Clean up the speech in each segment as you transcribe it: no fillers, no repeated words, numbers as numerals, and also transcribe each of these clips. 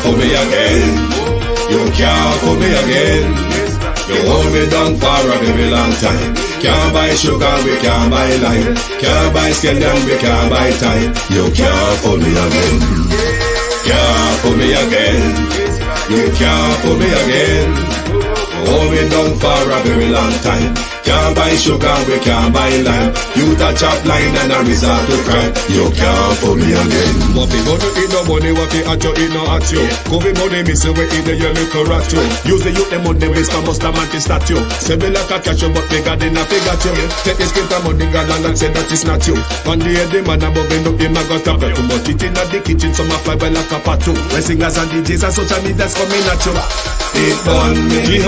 fool me again. You can't fool me again. You hold me down for a very long time. Can't buy sugar, we can't buy lime. Can't buy scandal, we can't buy time. You can't fool me again. Can't fool me again. You can't fool me again. Hold me down for a very long time. Can't buy sugar, we can't buy lime. You touch up line and a resort to crime. You can't fool me again. What people do in no money, what they at you, in no at you. Go be money, miss away in the year, look at you. Use the youth, the money, waste for most of man to statue. Say me like a catch you, but they got enough, they got you. Take this script of money, God and say that it's not you. One day the man above him up, him a got up. Too much it in the kitchen, some a fly by like a patu. When singers and DJs and social media's coming at you. It burn me.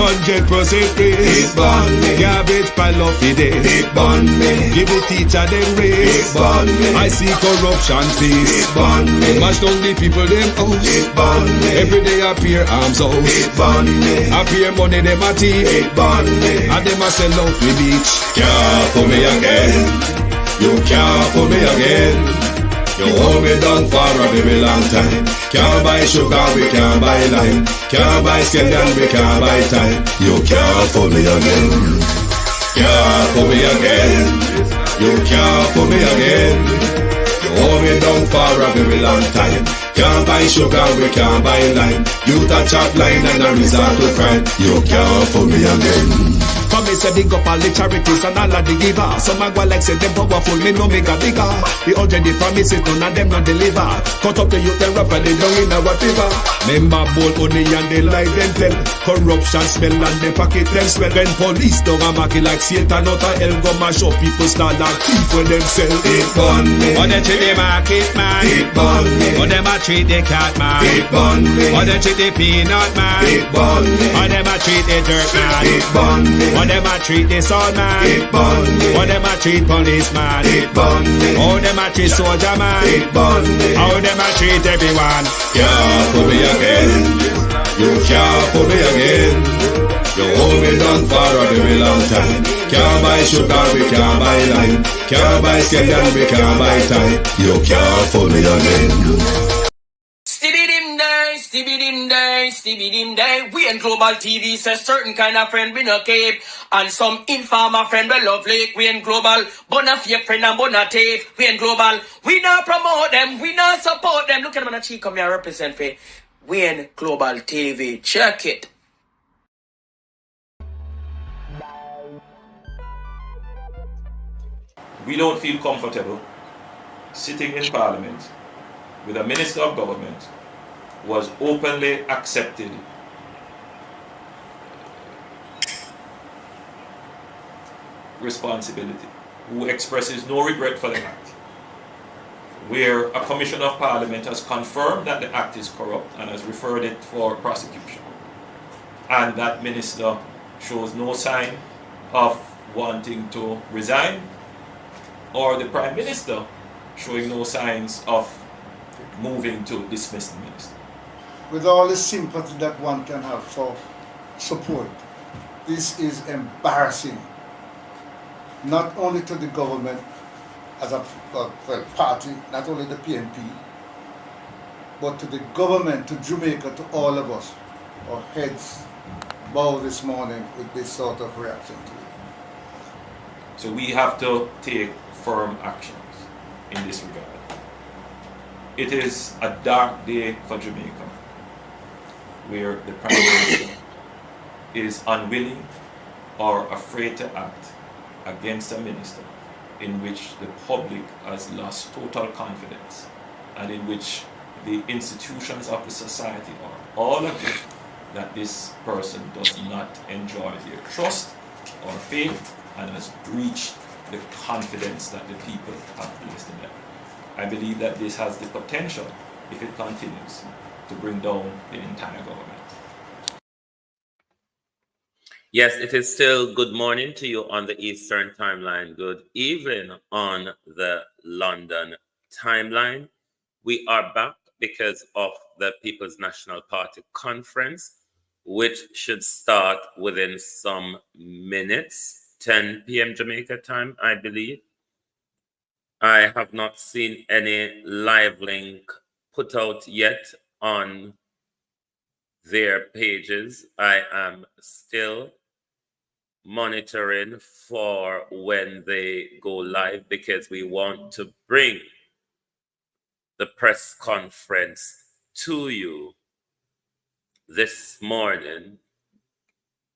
300% praise. It burn me. Garbage pile up the day. It burn me. Give the teacher them raise. It burn me. I see corruption face. It burn me. Mash down the people them house. It burn me. Every day appear arms out. It burn me. Appear money them a thief. It burn me. And them a sell out the beach. Can't fool me again. You can't fool me again. You hold me down for a very long time. Can't buy sugar, we can't buy lime. Can't buy scandal, we can't buy time. You can't fool me again. Can't fool me again. You can't fool me again. You hold me down for a very long time. Can't buy sugar, we can't buy lime. You touch up line and a resort to crime. You can't fool me again. Come me say big up all the charities and all of the givers. Some a go like say them powerful, me know me got bigger. The already promises, none of them not deliver. Cut up the youth, they rap and they down in our fever. Member bowl honey and they lie them tell. Corruption smell and they pocket them swell. When police don't a market like Satan out of hell, go mash up people start like thief when them sell. It burn me. Or they treat the market man. It burn me. Or them a treat the cat man. It burn me. Or they treat the peanut man. It burn me. Or them a treat the dirt man. It burn me. Or them a treat the sun man. It burn me. Or them a treat policeman. It burn me. How them a treat soldier man. It burn me. How them a treat everyone. Can't fool me again. You can't fool me again. You hold me down for a very long time. Can't buy sugar, we can't buy lime. Can't buy scandal, we can't buy time. You can't fool me again. Stevie dim day. We in Global TV says certain kind of friend we no cape. And some informer friend we love lake. We in Global, but a fake friend and but a tape. We in Global, we not promote them, we not support them. Look at them on the cheek, come here represent for we in Global TV. Check it. We don't feel comfortable sitting in Parliament with a Minister of Government who has openly accepted responsibility, who expresses no regret for the act, where a Commissioner of Parliament has confirmed that the act is corrupt and has referred it for prosecution, and that Minister shows no sign of wanting to resign, or the Prime Minister showing no signs of moving to dismiss the Minister. With all the sympathy that one can have for support, this is embarrassing, not only to the government as a party, not only the PNP, but to the government, to Jamaica, to all of us. Our heads bow this morning with this sort of reaction to it. So we have to take firm actions in this regard. It is a dark day for Jamaica, where the Prime Minister is unwilling or afraid to act against a minister in which the public has lost total confidence and in which the institutions of the society are all agree that this person does not enjoy their trust or faith and has breached the confidence that the people have placed in them. I believe that this has the potential, if it continues, to bring down the entire government. Yes, it is still good morning to you on the Eastern timeline. Good evening on the London timeline. We are back because of the People's National Party conference, which should start within some minutes, 10 p.m. Jamaica time, I believe. I have not seen any live link put out yet on their pages. I am still monitoring for when they go live because we want to bring the press conference to you this morning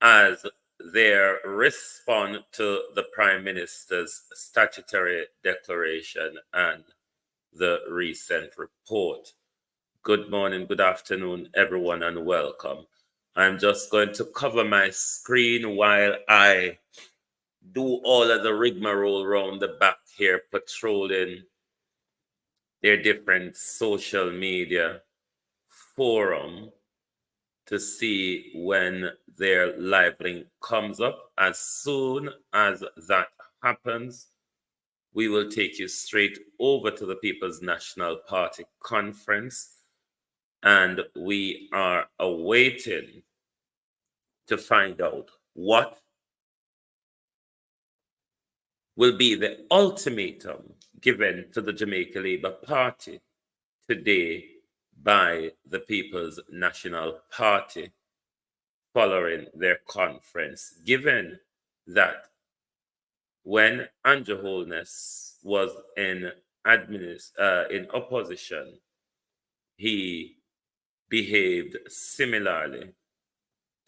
as their response to the Prime Minister's statutory declaration and the recent report. Good morning, good afternoon, everyone, and welcome. I'm just going to cover my screen while I do all of the rigmarole around the back here, patrolling their different social media forum to see when their live link comes up. As soon as that happens, we will take you straight over to the People's National Party conference, and we are awaiting to find out what will be the ultimatum given to the Jamaica Labour Party today by the People's National Party following their conference, given that when Andrew Holness was in opposition, he behaved similarly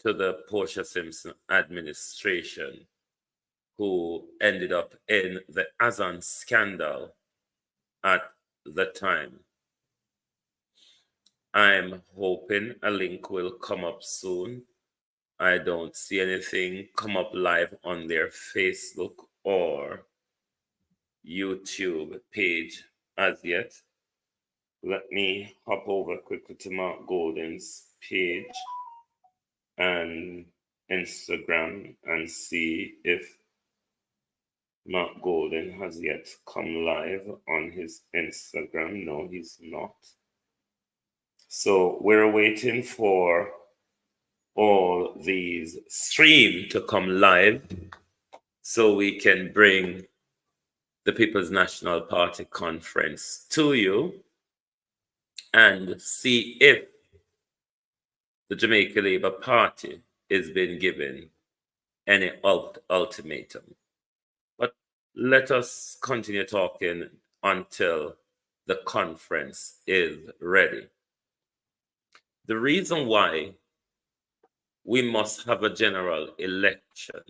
to the Portia Simpson administration, who ended up in the Azan scandal at the time. I'm hoping a link will come up soon. I don't see anything come up live on their Facebook or YouTube page as yet. Let me hop over quickly to Mark Golden's page and Instagram and see if Mark Golden has yet come live on his Instagram. No, he's not. So we're waiting for all these stream to come live so we can bring the People's National Party conference to you and see if the Jamaica Labour Party is being given any ultimatum. But let us continue talking until the conference is ready. The reason why we must have a general election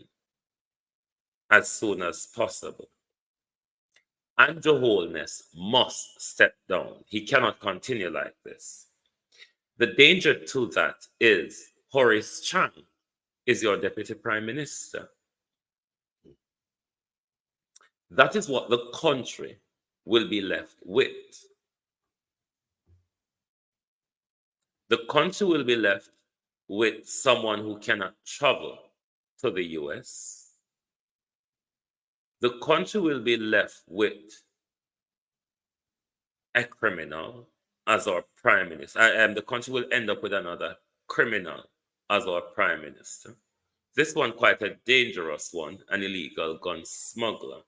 as soon as possible. Andrew Holness must step down. He cannot continue like this. The danger to that is Horace Chang is your deputy prime minister. That is what the country will be left with. The country will be left with someone who cannot travel to the US. The country will be left with a criminal as our prime minister. And the country will end up with another criminal as our prime minister. This one quite a dangerous one, an illegal gun smuggler.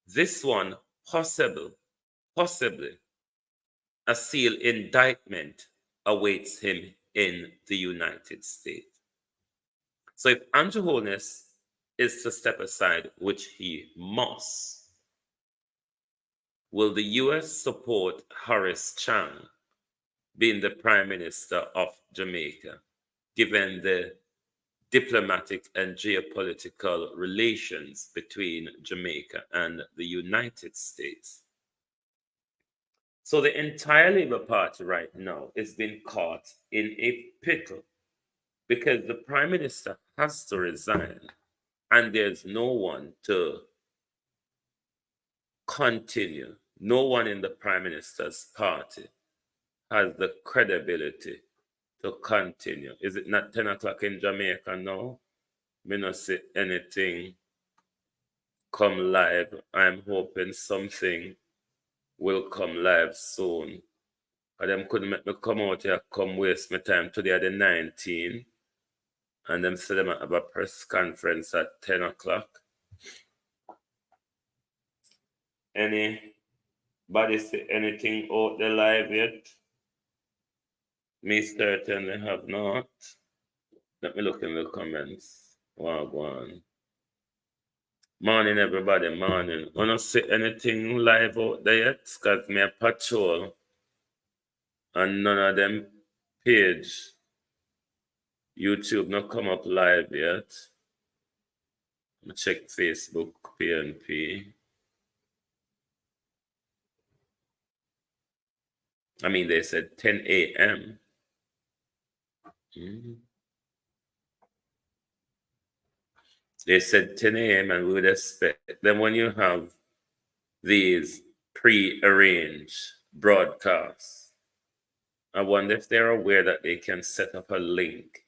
This one possibly a sealed indictment awaits him in the United States. So if Andrew Holness is to step aside, which he must, will the US support Horace Chang being the Prime Minister of Jamaica, given the diplomatic and geopolitical relations between Jamaica and the United States? So the entire Labour Party right now is being caught in a pickle because the Prime Minister has to resign and there's no one to continue. No one in the Prime Minister's party has the credibility to continue. Is it not 10 o'clock in Jamaica now? Me not see anything come live. I'm hoping something will come live soon. But them couldn't make me come out here, come waste my time. Today at the 19th. And them say them have a press conference at 10 o'clock. Anybody say anything out there live yet? Me certainly have not. Let me look in the comments. Wagwan. Morning, everybody. Morning. Wanna see anything live out there yet? Cause me a patrol and none of them page. YouTube not come up live yet. Check Facebook, PNP. I mean, they said 10 a.m. They said 10 a.m. and we would expect. Then when you have these pre-arranged broadcasts, I wonder if they're aware that they can set up a link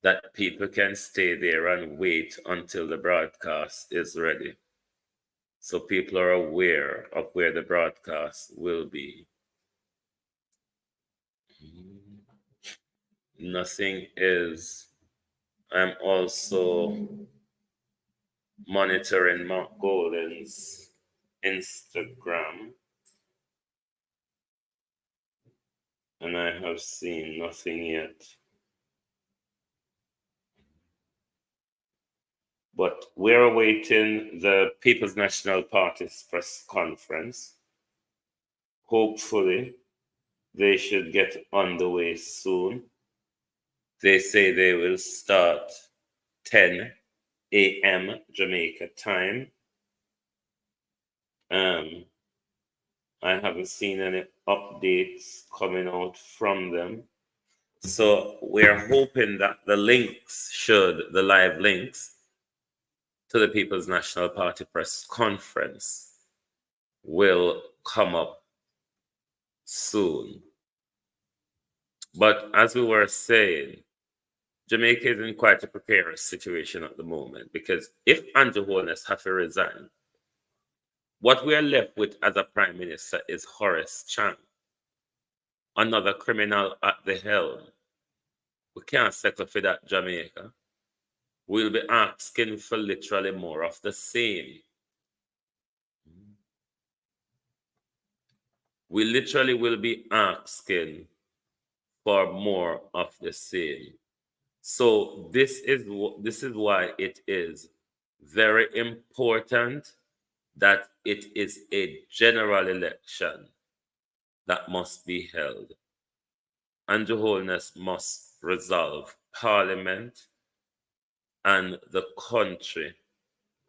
that people can stay there and wait until the broadcast is ready. So people are aware of where the broadcast will be. Nothing is. I'm also monitoring Mark Golden's Instagram, and I have seen nothing yet. But we're awaiting the People's National Party's press conference. Hopefully, they should get underway soon. They say they will start 10 a.m. Jamaica time. I haven't seen any updates coming out from them. So we're hoping that the live links to the People's National Party press conference will come up soon. But as we were saying, Jamaica is in quite a precarious situation at the moment, because if Andrew Holness has to resign, what we are left with as a prime minister is Horace Chang, another criminal at the helm. We can't settle for that, Jamaica. We'll be asking for literally more of the same. We literally will be asking for more of the same. So this is why it is very important that it is a general election that must be held. Andrew Holness must resolve Parliament, and the country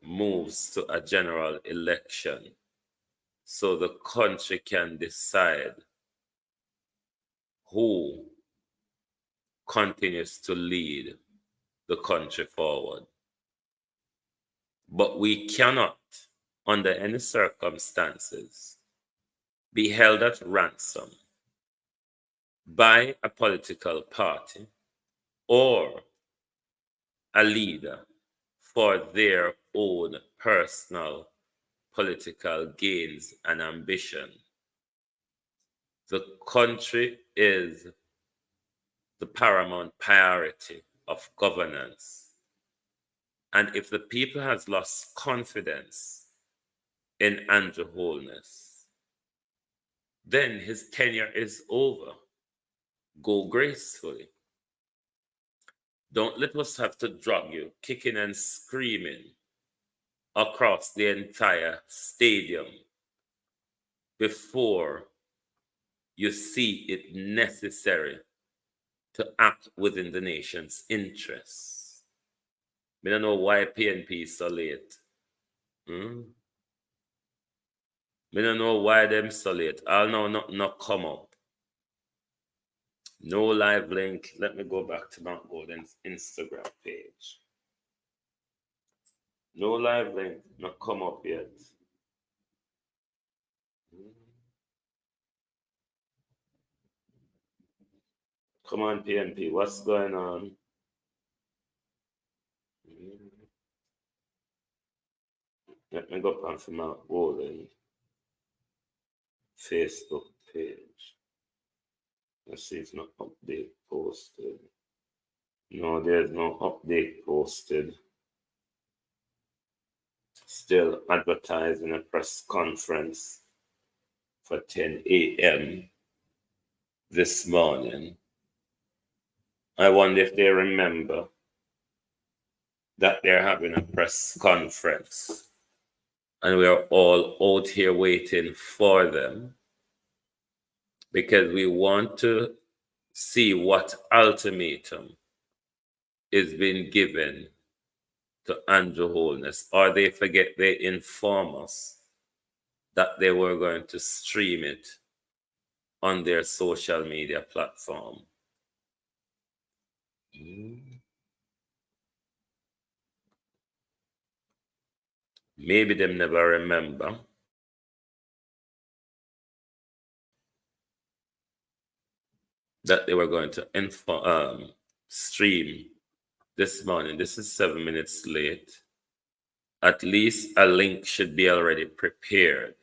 moves to a general election so the country can decide who continues to lead the country forward. But we cannot, under any circumstances, be held at ransom by a political party or a leader for their own personal political gains and ambition. The country is the paramount priority of governance. And if the people has lost confidence in Andrew Holness, then his tenure is over. Go gracefully. Don't let us have to drag you kicking and screaming across the entire stadium before you see it necessary to act within the nation's interests. I don't know why PNP is so late. I don't know why them so late. I'll know not come up. No live link. Let me go back to Mark Golden's Instagram page. No live link, not come up yet. Come on, PNP, what's going on? Let me go back to Mark Golden Facebook page. Let's see if no update posted. No, there's no update posted. Still advertising a press conference for 10 a.m. this morning. I wonder if they remember that they're having a press conference and we are all out here waiting for them because we want to see what ultimatum is being given to Andrew Holness, or they forget they inform us that they were going to stream it on their social media platform. Maybe them never remember that they were going to stream this morning. This is 7 minutes late. At least a link should be already prepared.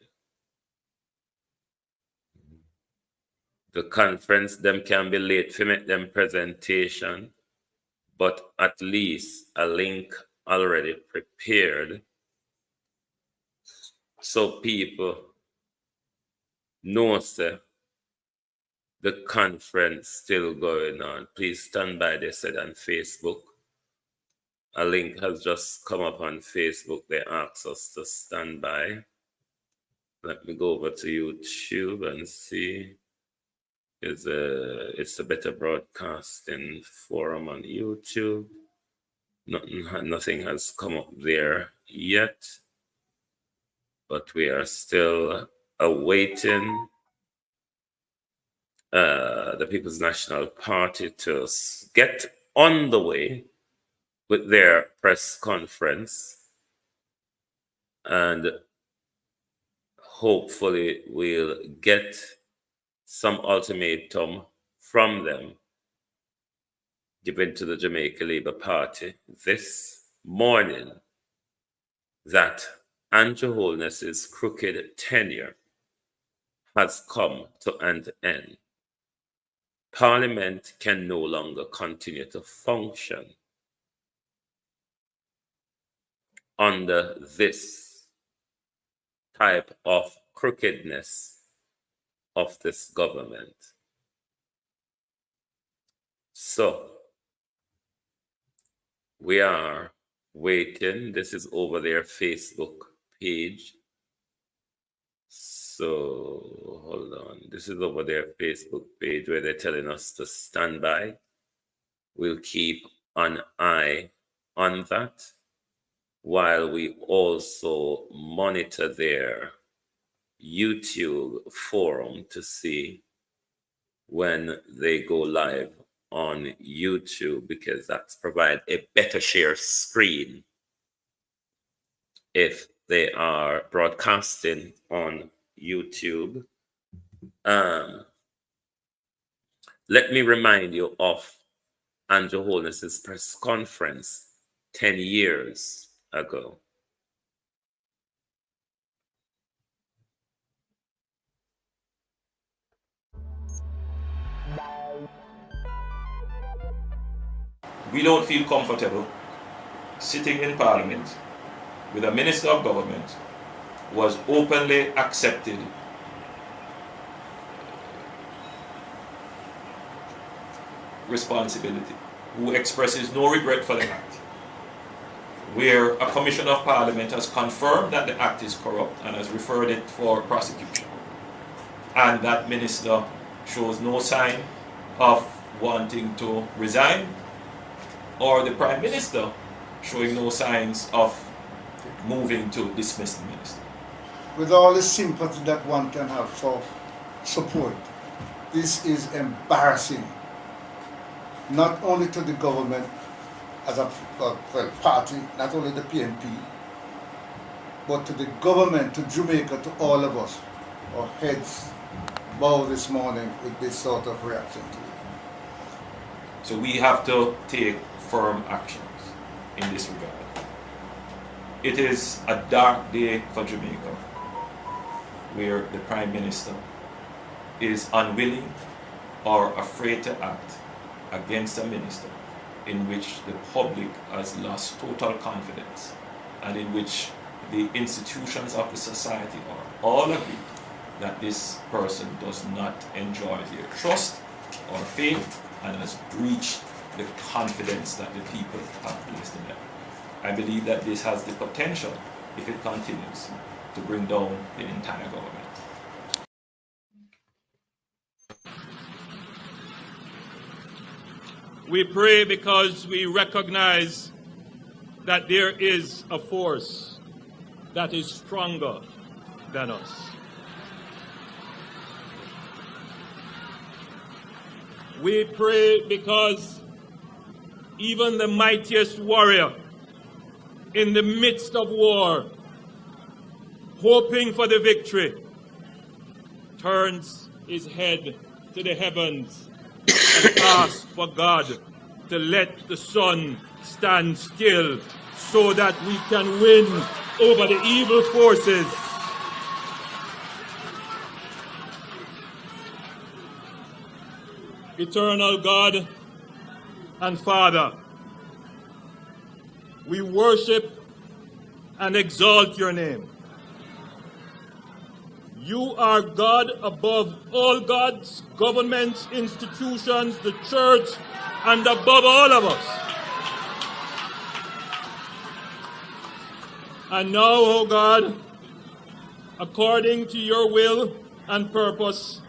The conference, them can be late to make them presentation, but at least a link already prepared so people know the conference still going on. Please stand by, they said on Facebook. A link has just come up on Facebook. They asked us to stand by. Let me go over to YouTube and see. It's a better broadcasting forum on YouTube. Nothing has come up there yet, but we are still awaiting the People's National Party to get on the way with their press conference, and hopefully we'll get some ultimatum from them given to the Jamaica Labour Party this morning that Andrew Holness's crooked tenure has come to an end. Parliament can no longer continue to function under this type of crookedness of this government. So we are waiting. This is over their Facebook page. So hold on. This is over their Facebook page where they're telling us to stand by. We'll keep an eye on that while we also monitor their YouTube forum to see when they go live on YouTube, because that's provide a better share screen if they are broadcasting on YouTube. Let me remind you of Andrew Holness's press conference 10 years ago. We don't feel comfortable sitting in Parliament with a Minister of Government who has openly accepted responsibility, who expresses no regret for the act, where a Commission of Parliament has confirmed that the act is corrupt and has referred it for prosecution, and that Minister shows no sign of wanting to resign, or the Prime Minister showing no signs of moving to dismiss the Minister. With all the sympathy that one can have for support, this is embarrassing, not only to the government as a party, not only the PNP, but to the government, to Jamaica, to all of us. Our heads bow this morning with this sort of reaction to it. So we have to take firm actions in this regard. It is a dark day for Jamaica, where the Prime Minister is unwilling or afraid to act against a minister in which the public has lost total confidence and in which the institutions of the society are all agree that this person does not enjoy their trust our faith and has breached the confidence that the people have placed in them. I believe that this has the potential, if it continues, to bring down the entire government. We pray because we recognize that there is a force that is stronger than us. We pray because even the mightiest warrior in the midst of war, hoping for the victory, turns his head to the heavens and asks for God to let the sun stand still so that we can win over the evil forces. Eternal God and Father, we worship and exalt your name. You are God above all gods, governments, institutions, the church, and above all of us. And now, O God, according to your will and purpose,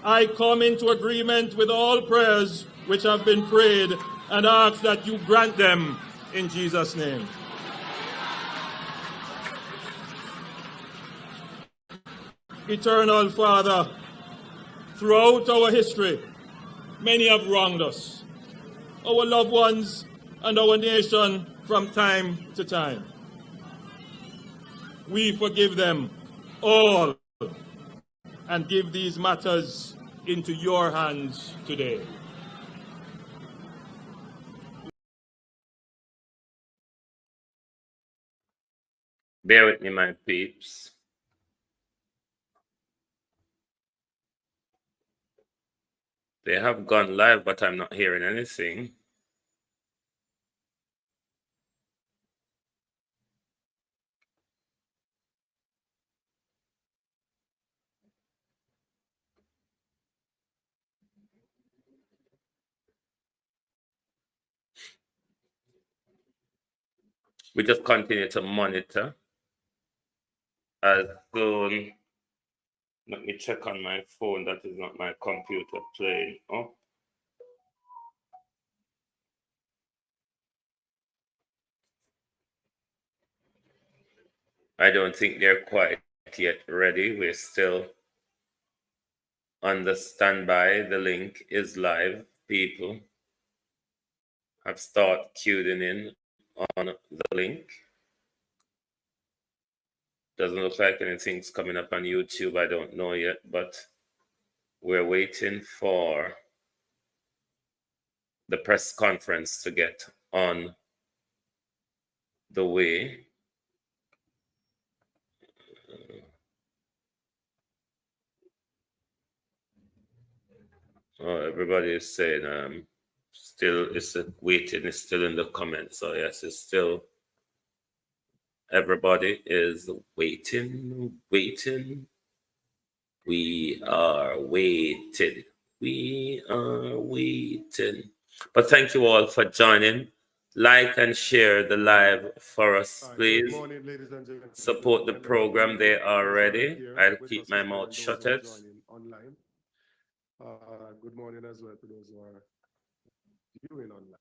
I come into agreement with all prayers which have been prayed and ask that you grant them in Jesus' name. Eternal Father, throughout our history, many have wronged us, our loved ones and our nation from time to time. We forgive them all and give these matters into your hands today. Bear with me, my peeps. They have gone live, but I'm not hearing anything. We just continue to monitor. As soon, let me check on my phone. That is not my computer playing up. I don't think they're quite yet ready. We're still on the standby. The link is live. People have started queuing in on the link. Doesn't look like anything's coming up on YouTube. I don't know yet, but we're waiting for the press conference to get on the way. Oh, everybody is saying still it's waiting, is still in the comments. So yes, it's still, everybody is waiting. We are waiting. We are waiting. But thank you all for joining. Like and share the live for us, please. Good morning, ladies and gentlemen. Support the program. They are ready. I'll keep my mouth shut. Online. Good morning as well to those who are viewing online.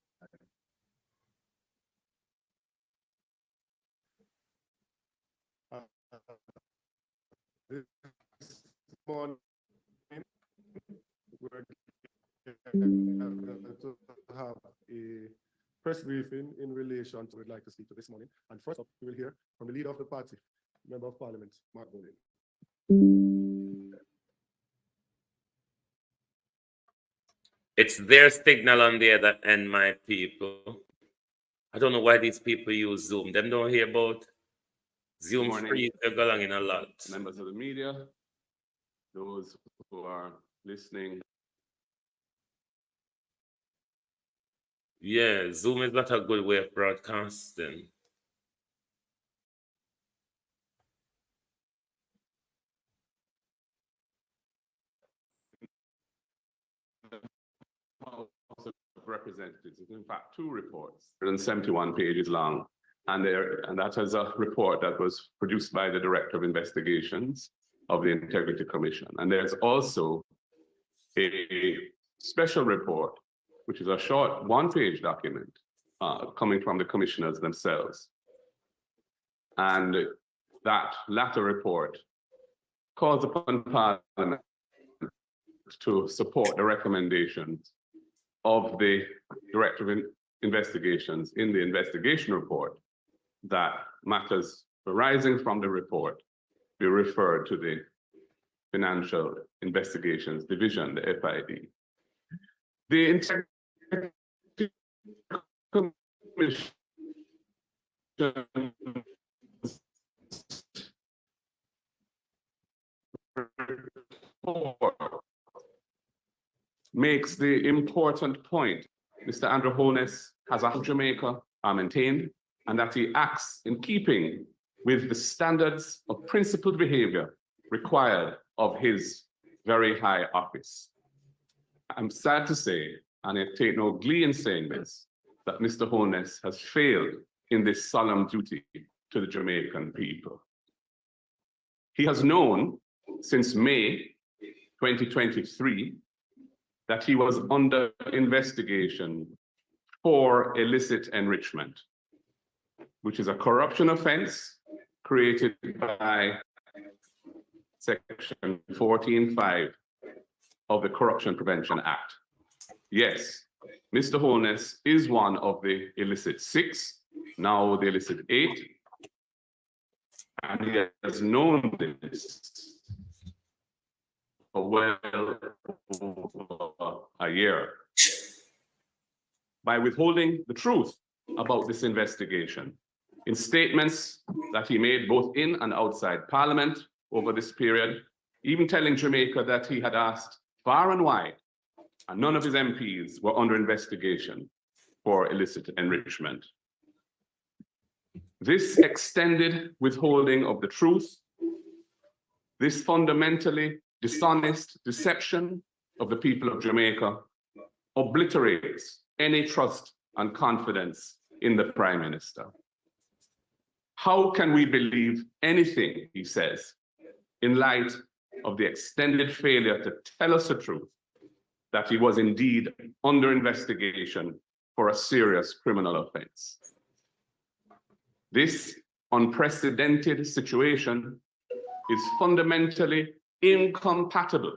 This morning, we're going to have a press briefing in relation to what we'd like to speak to this morning. And first up, we will hear from the leader of the party, Member of Parliament, Mark Bowling. It's their signal on the other end, my people. I don't know why these people use Zoom. Them don't hear about Zoom free. They're going in a lot. Members of the media, those who are listening. Yeah, Zoom is not a good way of broadcasting. Representatives. It's in fact two reports, 171 pages long. And that is a report that was produced by the Director of Investigations of the Integrity Commission. And there's also a special report, which is a short one-page document coming from the commissioners themselves. And that latter report calls upon Parliament to support the recommendations of the Director of Investigations in the investigation report, that matters arising from the report be referred to the Financial Investigations Division, the FID. The Integrity Commission makes the important point Mr. Andrew Holness has a Jamaica are maintained, and that he acts in keeping with the standards of principled behavior required of his very high office. I'm sad to say, and I take no glee in saying this, that Mr. Holness has failed in this solemn duty to the Jamaican people. He has known since May 2023 that he was under investigation for illicit enrichment, which is a corruption offense created by Section 14(5) of the Corruption Prevention Act. Yes, Mr. Holness is one of the illicit 6, now the illicit 8, and he has known this for well over a year. By withholding the truth about this investigation in statements that he made both in and outside Parliament over this period, even telling Jamaica that he had asked far and wide, and none of his MPs were under investigation for illicit enrichment. This extended withholding of the truth, this fundamentally dishonest deception of the people of Jamaica, obliterates any trust and confidence in the Prime Minister. How can we believe anything he says in light of the extended failure to tell us the truth that he was indeed under investigation for a serious criminal offense? This unprecedented situation is fundamentally incompatible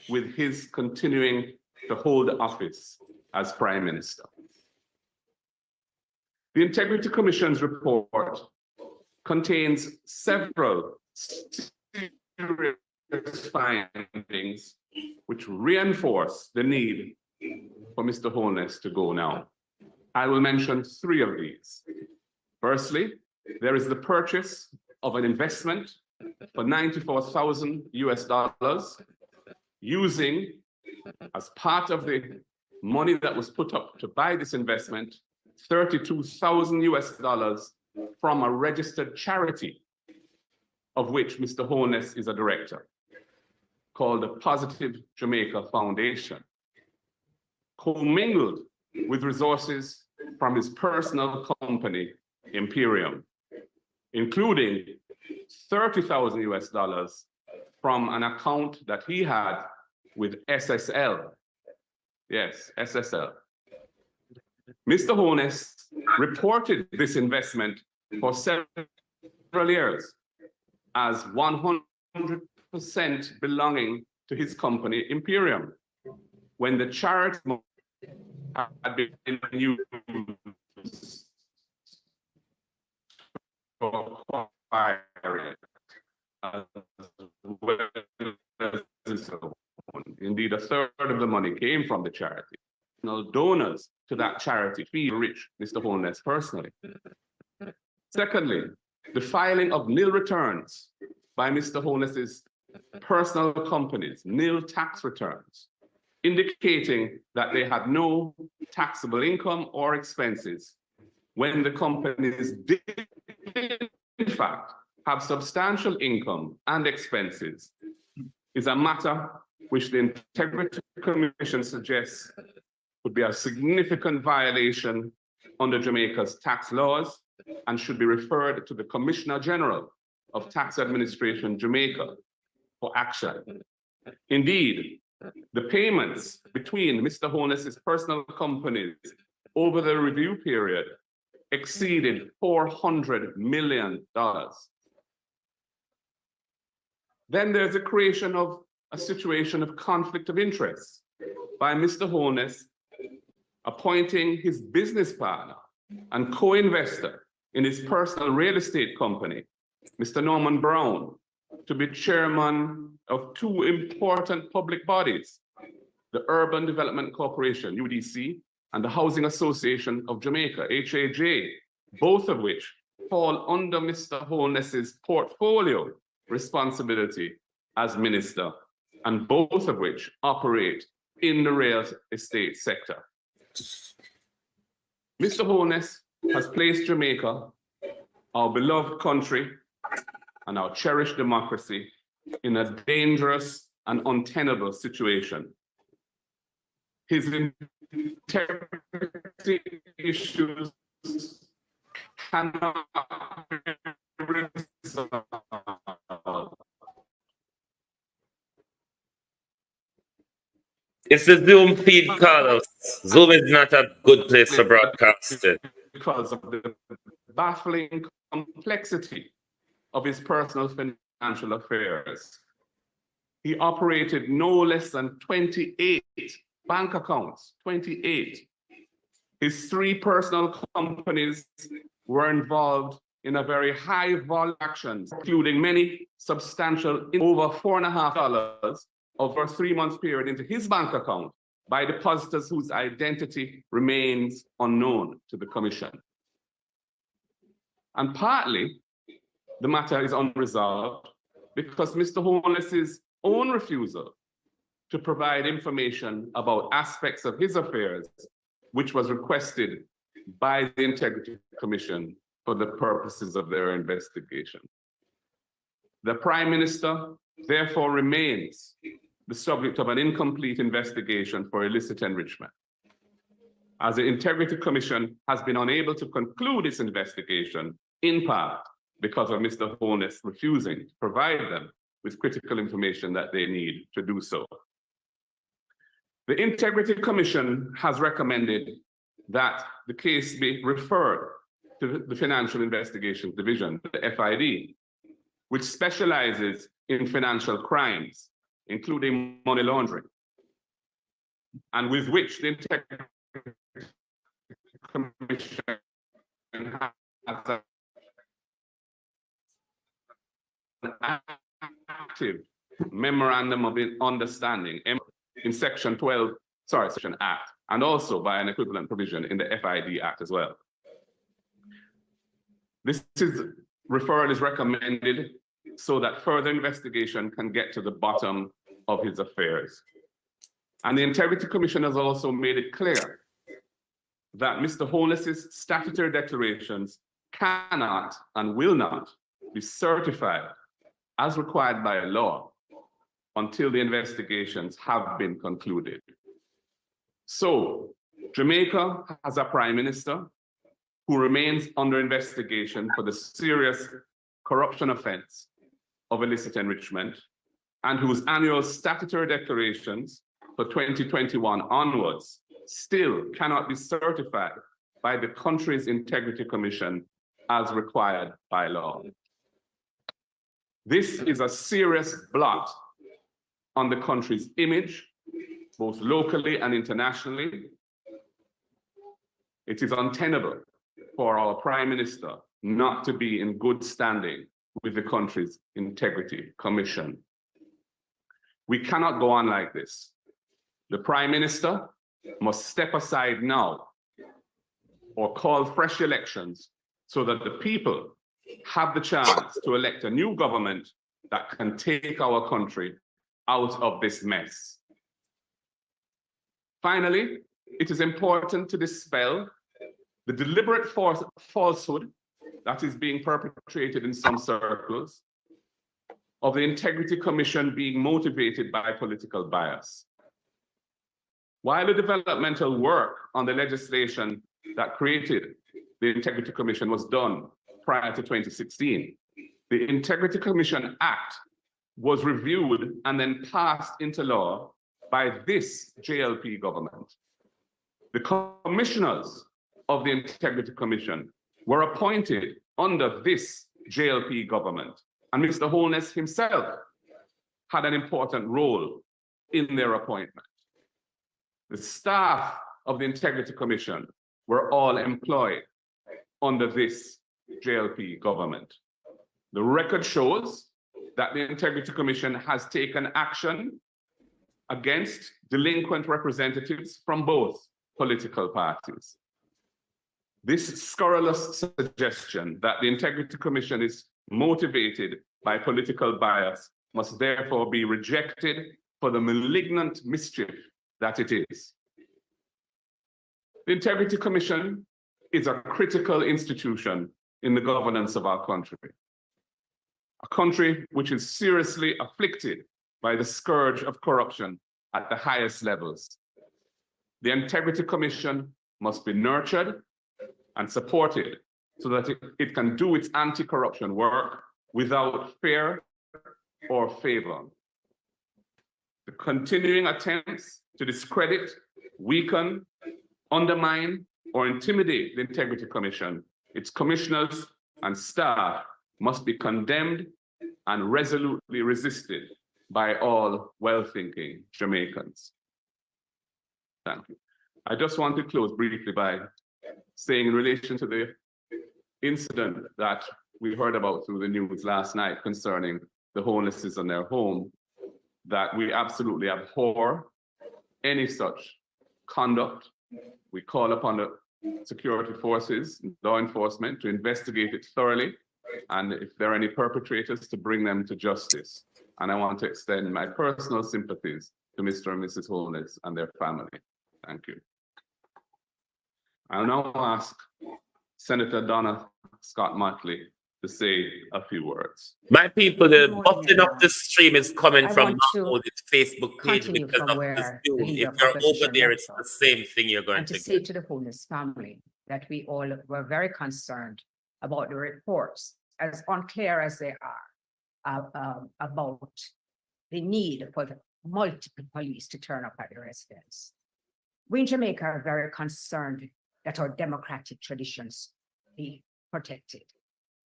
with his continuing to hold office as Prime Minister. The Integrity Commission's report contains several serious findings which reinforce the need for Mr. Holness to go now. I will mention 3 of these. Firstly, there is the purchase of an investment for $94,000 US, using, as part of the money that was put up to buy this investment, $32,000 US from a registered charity of which Mr. Holness is a director, called the Positive Jamaica Foundation, commingled with resources from his personal company, Imperium, including $30,000 US from an account that he had with SSL. Yes, SSL. Mr. Holness reported this investment for several years as 100% belonging to his company, Imperium, when the charity had been used for acquiring as well as his own. Indeed, 1/3 of the money came from the charity. Donors to that charity feel rich Mr. Holness personally. Secondly, the filing of nil returns by Mr. Holness's personal companies, nil tax returns, indicating that they had no taxable income or expenses when the companies did, in fact, have substantial income and expenses, is a matter which the Integrity Commission suggests would be a significant violation under Jamaica's tax laws and should be referred to the Commissioner General of Tax Administration, Jamaica, for action. Indeed, the payments between Mr. Honus's personal companies over the review period exceeded $400 million. Then there's the creation of a situation of conflict of interest by Mr. Honus appointing his business partner and co-investor in his personal real estate company, Mr. Norman Brown, to be chairman of two important public bodies, the Urban Development Corporation, UDC, and the Housing Association of Jamaica, HAJ, both of which fall under Mr. Honus's portfolio responsibility as minister, and both of which operate in the real estate sector. Mr. Honus has placed Jamaica, our beloved country, and our cherished democracy in a dangerous and untenable situation. His integrity issues cannot be resolved. It's the Zoom feed, Carlos. Zoom is not a good place for broadcasting. Because of the baffling complexity of his personal financial affairs. He operated no less than 28 bank accounts, 28. His three personal companies were involved in a very high volume of actions, including many substantial, over $4.5 over a 3-month period into his bank account by depositors whose identity remains unknown to the Commission. And partly, the matter is unresolved because Mr. Honus's own refusal to provide information about aspects of his affairs, which was requested by the Integrity Commission for the purposes of their investigation. The Prime Minister therefore remains the subject of an incomplete investigation for illicit enrichment, as the Integrity Commission has been unable to conclude its investigation, in part because of Mr. Honus refusing to provide them with critical information that they need to do so. The Integrity Commission has recommended that the case be referred to the Financial Investigations Division, the FID, which specializes in financial crimes, including money laundering, and with which the Integrity Commission has an active memorandum of understanding in Section 12, Section Act, and also by an equivalent provision in the FID Act as well. This referral is recommended so that further investigation can get to the bottom of his affairs. And the Integrity Commission has also made it clear that Mr. Honus's statutory declarations cannot and will not be certified as required by law until the investigations have been concluded. So, Jamaica has a Prime Minister who remains under investigation for the serious corruption offense of illicit enrichment, and whose annual statutory declarations for 2021 onwards still cannot be certified by the country's Integrity Commission as required by law. This is a serious blot on the country's image, both locally and internationally. It is untenable for our Prime Minister not to be in good standing with the country's Integrity Commission. We cannot go on like this. The Prime Minister must step aside now or call fresh elections so that the people have the chance to elect a new government that can take our country out of this mess. Finally, it is important to dispel the deliberate falsehood that is being perpetrated in some circles of the Integrity Commission being motivated by political bias. While the developmental work on the legislation that created the Integrity Commission was done prior to 2016, the Integrity Commission Act was reviewed and then passed into law by this JLP government. The commissioners of the Integrity Commission were appointed under this JLP government, and Mr. Holness himself had an important role in their appointment. The staff of the Integrity Commission were all employed under this JLP government. The record shows that the Integrity Commission has taken action against delinquent representatives from both political parties. This scurrilous suggestion that the Integrity Commission is motivated by political bias must therefore be rejected for the malignant mischief that it is. The Integrity Commission is a critical institution in the governance of our country, a country which is seriously afflicted by the scourge of corruption at the highest levels. The Integrity Commission must be nurtured and supported so that it can do its anti-corruption work without fear or favor. The continuing attempts to discredit, weaken, undermine, or intimidate the Integrity Commission, its commissioners and staff must be condemned and resolutely resisted by all well-thinking Jamaicans. Thank you. I just want to close briefly by saying, in relation to the incident that we heard about through the news last night concerning the Holnesses and their home, that we absolutely abhor any such conduct. We call upon the security forces, law enforcement, to investigate it thoroughly, and if there are any perpetrators, to bring them to justice. And I want to extend my personal sympathies to Mr. and Mrs. Holness and their family. Thank you. I'll now ask Senator Donna Scott Motley to say a few words. My people, the buffering of the stream is coming from Mahmoud's Facebook page because of this Zoom. If you're over there, it's the same thing you're going to get. And to say to the Holness family that we all were very concerned about the reports, as unclear as they are, about the need for the multiple police to turn up at the residence. We in Jamaica are very concerned that our democratic traditions be protected.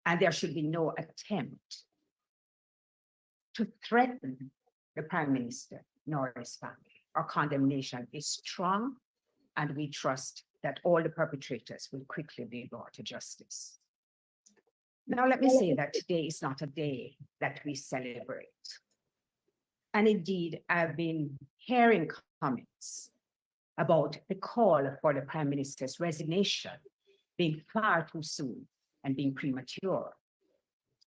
And there should be no attempt to threaten the Prime Minister nor his family. Our condemnation is strong, and we trust that all the perpetrators will quickly be brought to justice. Now, let me say that today is not a day that we celebrate. And indeed, I've been hearing comments about the call for the Prime Minister's resignation being far too soon and being premature.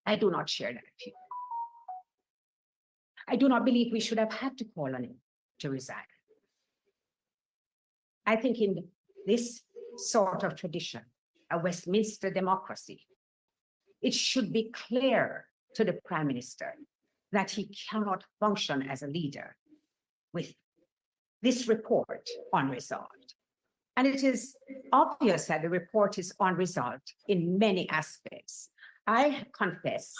I do not share that view. I do not believe we should have had to call on him to resign. I think in this sort of tradition, a Westminster democracy, it should be clear to the Prime Minister that he cannot function as a leader with this report unresolved. And it is obvious that the report is unresolved in many aspects. I confess,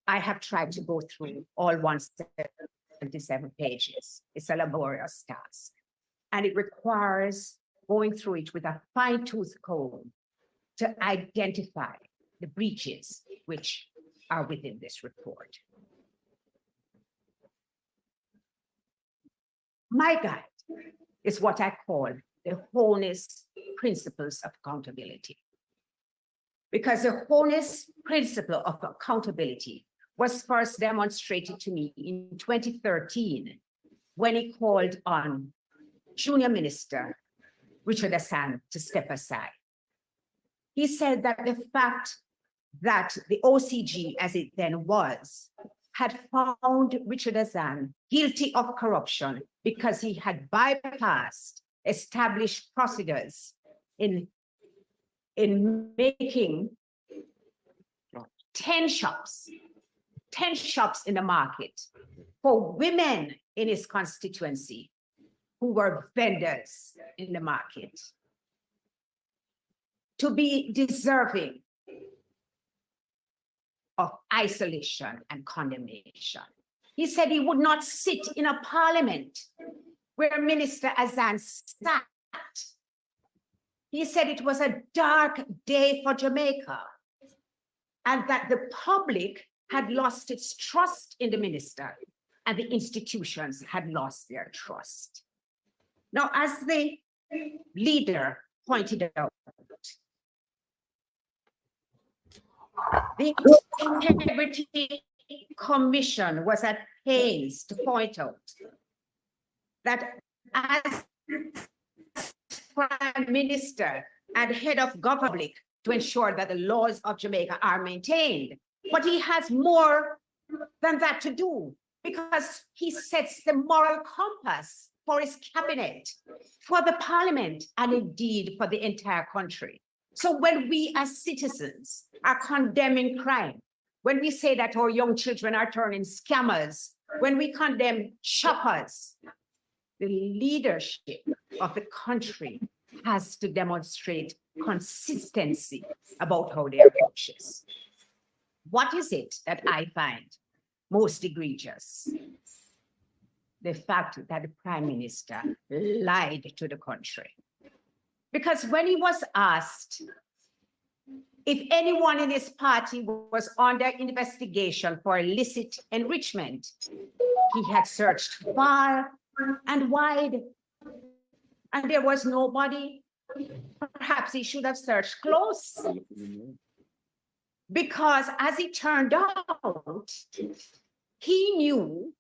I have tried to go through all 177 pages. It's a laborious task. And it requires going through it with a fine-tooth comb to identify the breaches which are within this report. My guide is what I call the Holness principles of accountability. Because the Holness principle of accountability was first demonstrated to me in 2013 when he called on Junior Minister Richard Hassan to step aside. He said that the fact that the OCG, as it then was, had found Richard Hassan guilty of corruption because he had bypassed established procedures in making 10 shops in the market for women in his constituency who were vendors in the market to be deserving of isolation and condemnation. He said he would not sit in a parliament where Minister Azan sat. He said it was a dark day for Jamaica and that the public had lost its trust in the minister and the institutions had lost their trust. Now, as the leader pointed out, the Integrity Commission was at pains to point out that as Prime Minister and head of government to ensure that the laws of Jamaica are maintained. But he has more than that to do because he sets the moral compass for his cabinet, for the parliament, and indeed for the entire country. So when we as citizens are condemning crime, when we say that our young children are turning scammers, when we condemn shoppers, the leadership of the country has to demonstrate consistency about how they approach this. What is it that I find most egregious? The fact that the Prime Minister lied to the country. Because when he was asked if anyone in his party was under investigation for illicit enrichment, he had searched far and wide, and there was nobody. Perhaps he should have searched close. Because as it turned out, he knew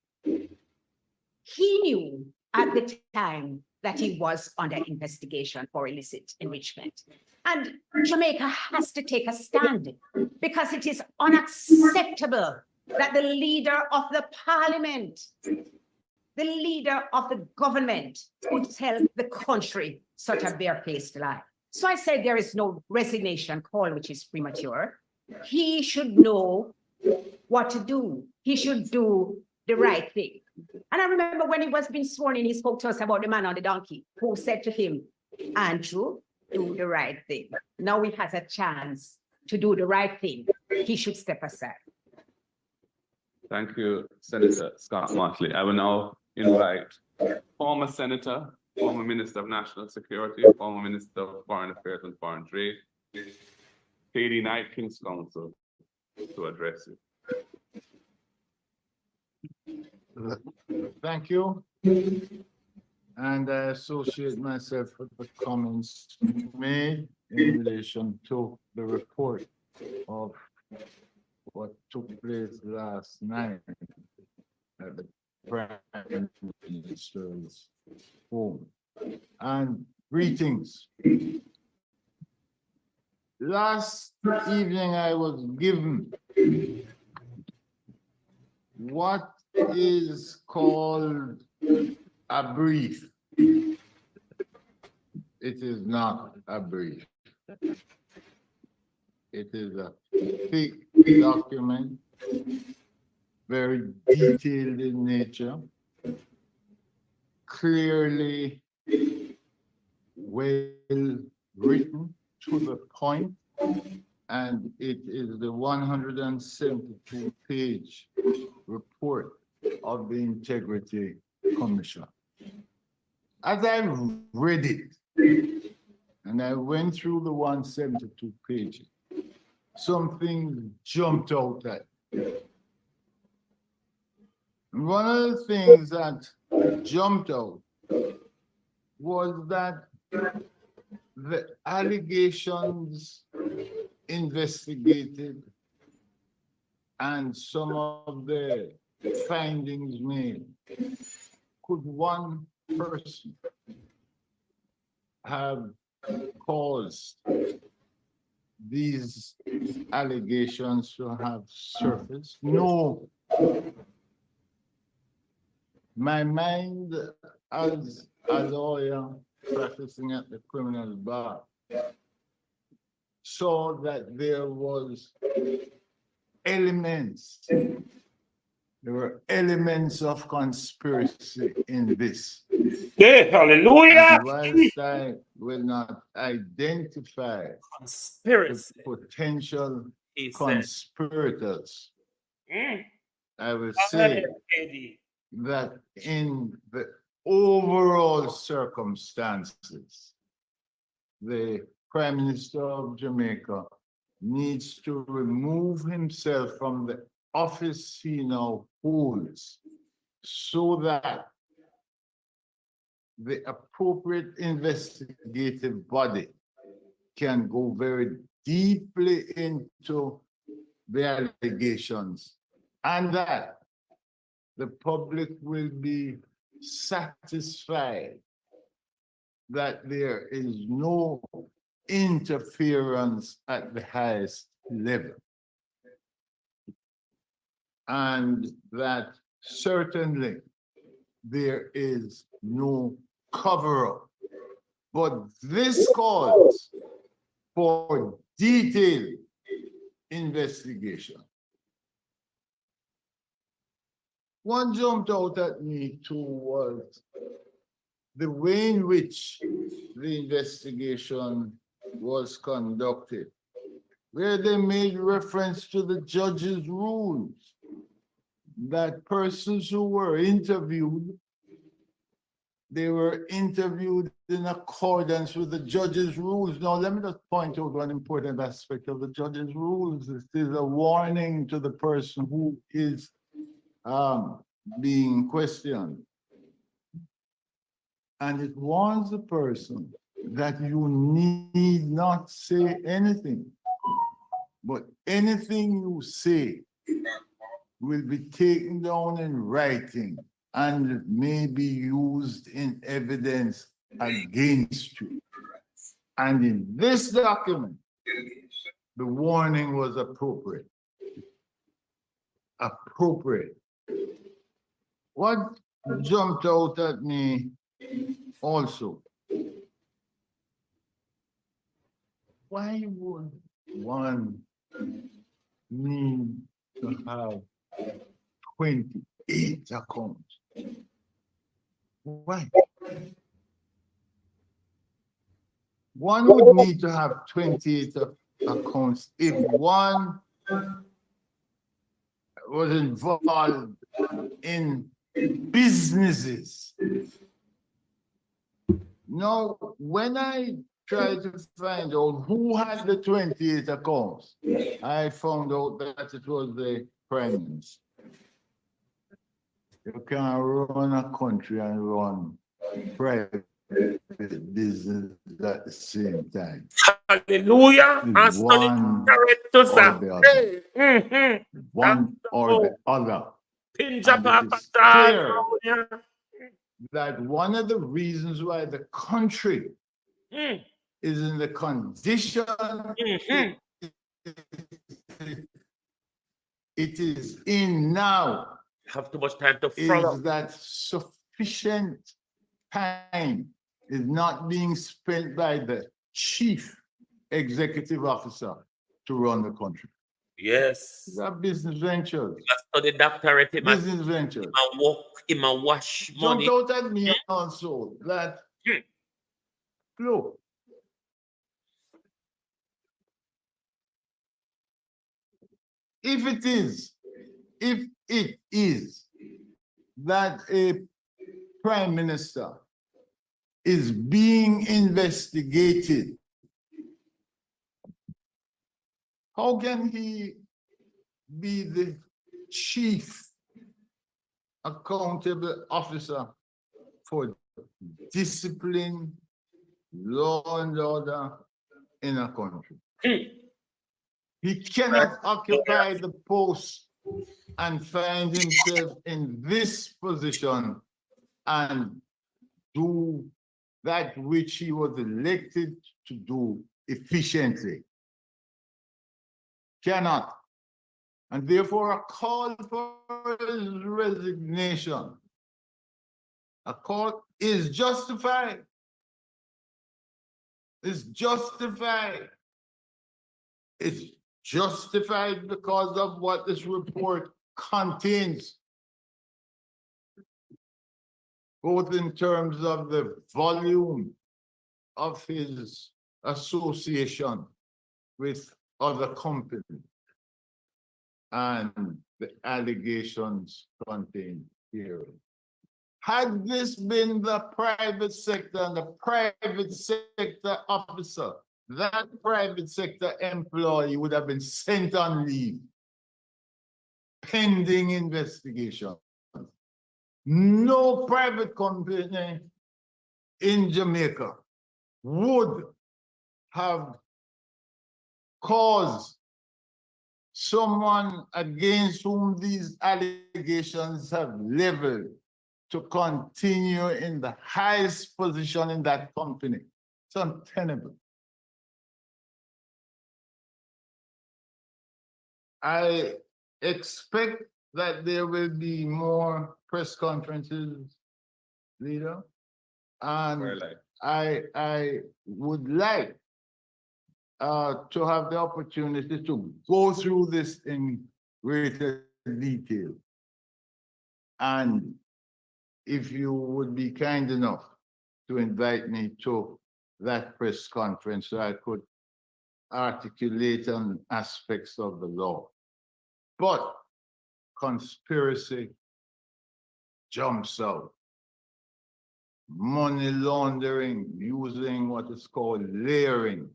at the time that he was under investigation for illicit enrichment. And Jamaica has to take a stand because it is unacceptable that the leader of the parliament, the leader of the government would tell the country such a barefaced lie. So I said there is no resignation call, which is premature. He should know what to do. He should do the right thing. And I remember when he was being sworn in, he spoke to us about the man on the donkey who said to him, Andrew, do the right thing. Now he has a chance to do the right thing. He should step aside. Thank you, Senator Scott Motley. I will now invite former Senator, former Minister of National Security, former Minister of Foreign Affairs and Foreign Trade, Katie Knight, King's Counsel, to address you. Thank you. And I associate myself with the comments made in relation to the report of what took place last night at the Prime Minister's home. And greetings. Last evening I was given what is called a brief. It is not a brief. It is a thick document, very detailed in nature, clearly well written to the point, and it is the 172-page report of the Integrity Commission. As I read it, and I went through the 172 pages, something jumped out at me. And one of the things that jumped out was that the allegations investigated and some of the findings made, could one person have caused these allegations to have surfaced? No. My mind as a lawyer practicing at the criminal bar saw that there was elements. There were elements of conspiracy in this. Yeah, hallelujah. And whilst I will not identify the Conspiracy, potential he said. conspirators, Mm. I will Go say ahead, Eddie. that in the overall circumstances, the Prime Minister of Jamaica needs to remove himself from the office he now holds so that the appropriate investigative body can go very deeply into the allegations, and that the public will be satisfied that there is no interference at the highest level. And that certainly there is no cover-up. But this calls for detailed investigation. One jumped out at me too was the way in which the investigation was conducted, where they made reference to the judge's rules, that persons who were interviewed, they were interviewed in accordance with the judge's rules. Now, let me just point out one important aspect of the judge's rules. It is a warning to the person who is being questioned. And it warns the person that you need not say anything, but anything you say will be taken down in writing and may be used in evidence against you. And in this document, the warning was appropriate. Appropriate. What jumped out at me also, why would one need to have 28 accounts? Why? One would need to have 28 accounts if one was involved in businesses. Now, when I tried to find out who had the 28 accounts, I found out that it was the Prime Minister. You can't run a country and run private business at the same time. Hallelujah. It's one or the other. One or the other. And it is clear that one of the reasons why the country is in the condition it is in now, have too much time to is that sufficient time is not being spent by the chief executive officer to run the country. Yes. These are business ventures. Study doctorate, business ventures. Him and wash money. Jumped out at me also that, look, if it is that a prime minister is being investigated, how can he be the chief accountable officer for discipline, law and order in a country? He cannot occupy the post and find himself in this position and do that which he was elected to do efficiently. Cannot. And therefore a call for his resignation, a call is justified. It's justified. It's justified because of what this report contains. both in terms of the volume of his association with other companies and the allegations contained here. Had this been the private sector and the private sector officer, that private sector employee would have been sent on leave pending investigation. No private company in Jamaica would have caused someone against whom these allegations have leveled to continue in the highest position in that company. It's untenable. I expect that there will be more press conferences, leader. And I would like to have the opportunity to go through this in greater detail. And if you would be kind enough to invite me to that press conference so I could articulate on aspects of the law. But conspiracy jumps out. Money laundering using what is called layering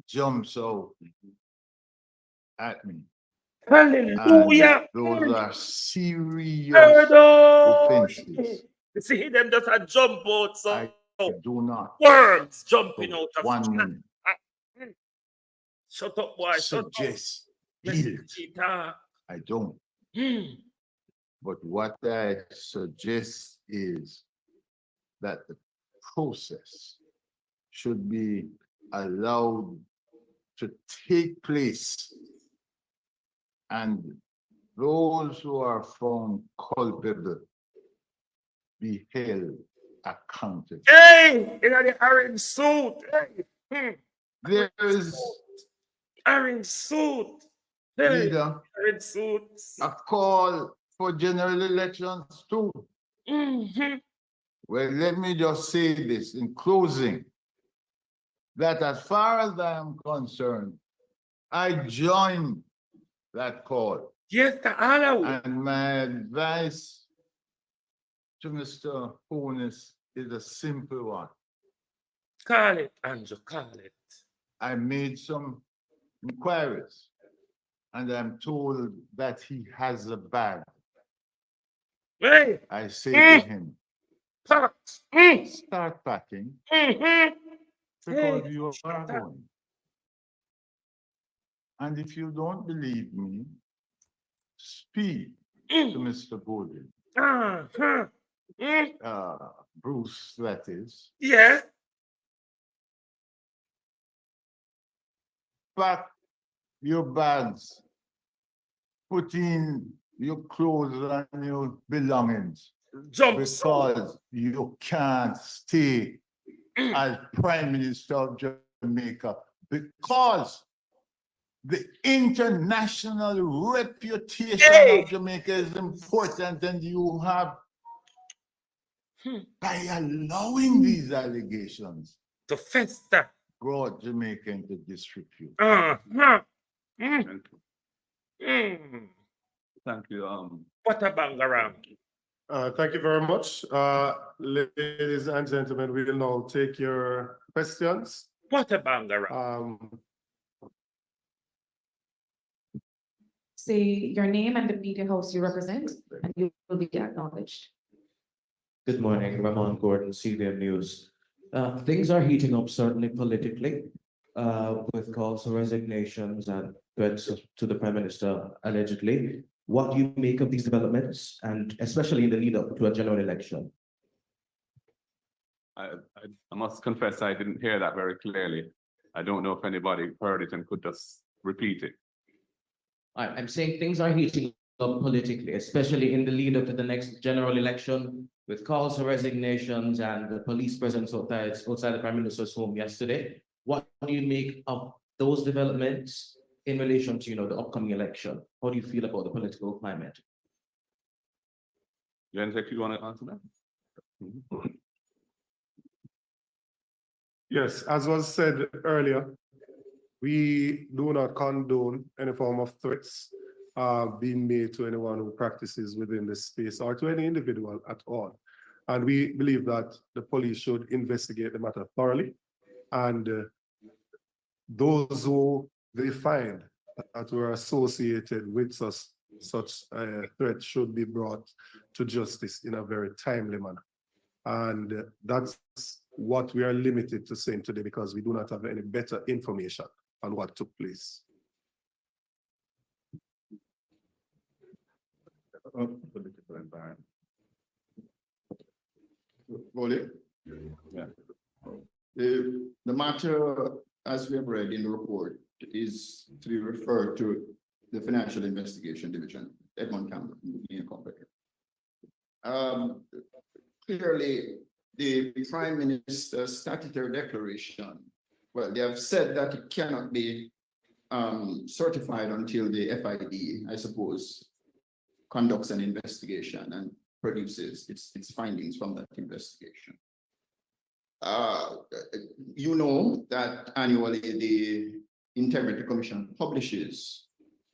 jumps out at me. Hallelujah. And those are serious Pardon. offenses. You see them just a jump out, so I do not worms jumping out of 1 minute shut up, boy. suggest Shut guilt. up. I don't. But what I suggest is that the process should be allowed to take place, and those who are found culpable be held accountable. Hey, in the orange suit. Hey. There is Orange suit. Hey. leader Orange suit. a call for general elections too. Well, let me just say this in closing, that as far as I am concerned, I join that call. Yes, and my advice to Mr. Honus is a simple one. Call it, Andrew, call it. I made some inquiries and I'm told that he has a bag. Hey. I say to him, Pack. start packing Hey. because you are going. And if you don't believe me, speak to Mr. Golden. Bruce, that is. Yeah. Pack your bags, put in your clothes and your belongings. Because you can't stay as Prime Minister of Jamaica, because the international reputation of Jamaica is important, and you have, by allowing these allegations to fester, brought Jamaica into disrepute. Thank you. What a bangarang. Thank you very much. Ladies and gentlemen, we will now take your questions. What a bangarang. Say your name and the media house you represent, and you will be acknowledged. Good morning, Ramon Gordon, CBM News. Things are heating up, certainly politically, with calls for resignations and threats to the Prime Minister, allegedly. What do you make of these developments, and especially in the lead up to a general election? I must confess I didn't hear that very clearly. I don't know if anybody heard it and could just repeat it. I'm saying things are heating up politically, especially in the lead up to the next general election, with calls for resignations and the police presence outside the Prime Minister's home yesterday. What do you make of those developments in relation to, the upcoming election? How do you feel about the political climate? Jensek, you want to answer that? Yes, as was said earlier, we do not condone any form of threats being made to anyone who practices within this space or to any individual at all. And we believe that the police should investigate the matter thoroughly, and those who they find that were associated with such threats should be brought to justice in a very timely manner. And that's what we are limited to saying today, because we do not have any better information on what took place. Political environment. Rolly? Yeah. The matter, as we have read in the report, is to be referred to the Financial Investigation Division, Edmond Campbell, Incorporated. Clearly, the Prime Minister's statutory declaration, well, they have said that it cannot be certified until the FID, I suppose, conducts an investigation and produces its findings from that investigation. You know that annually the Integrity Commission publishes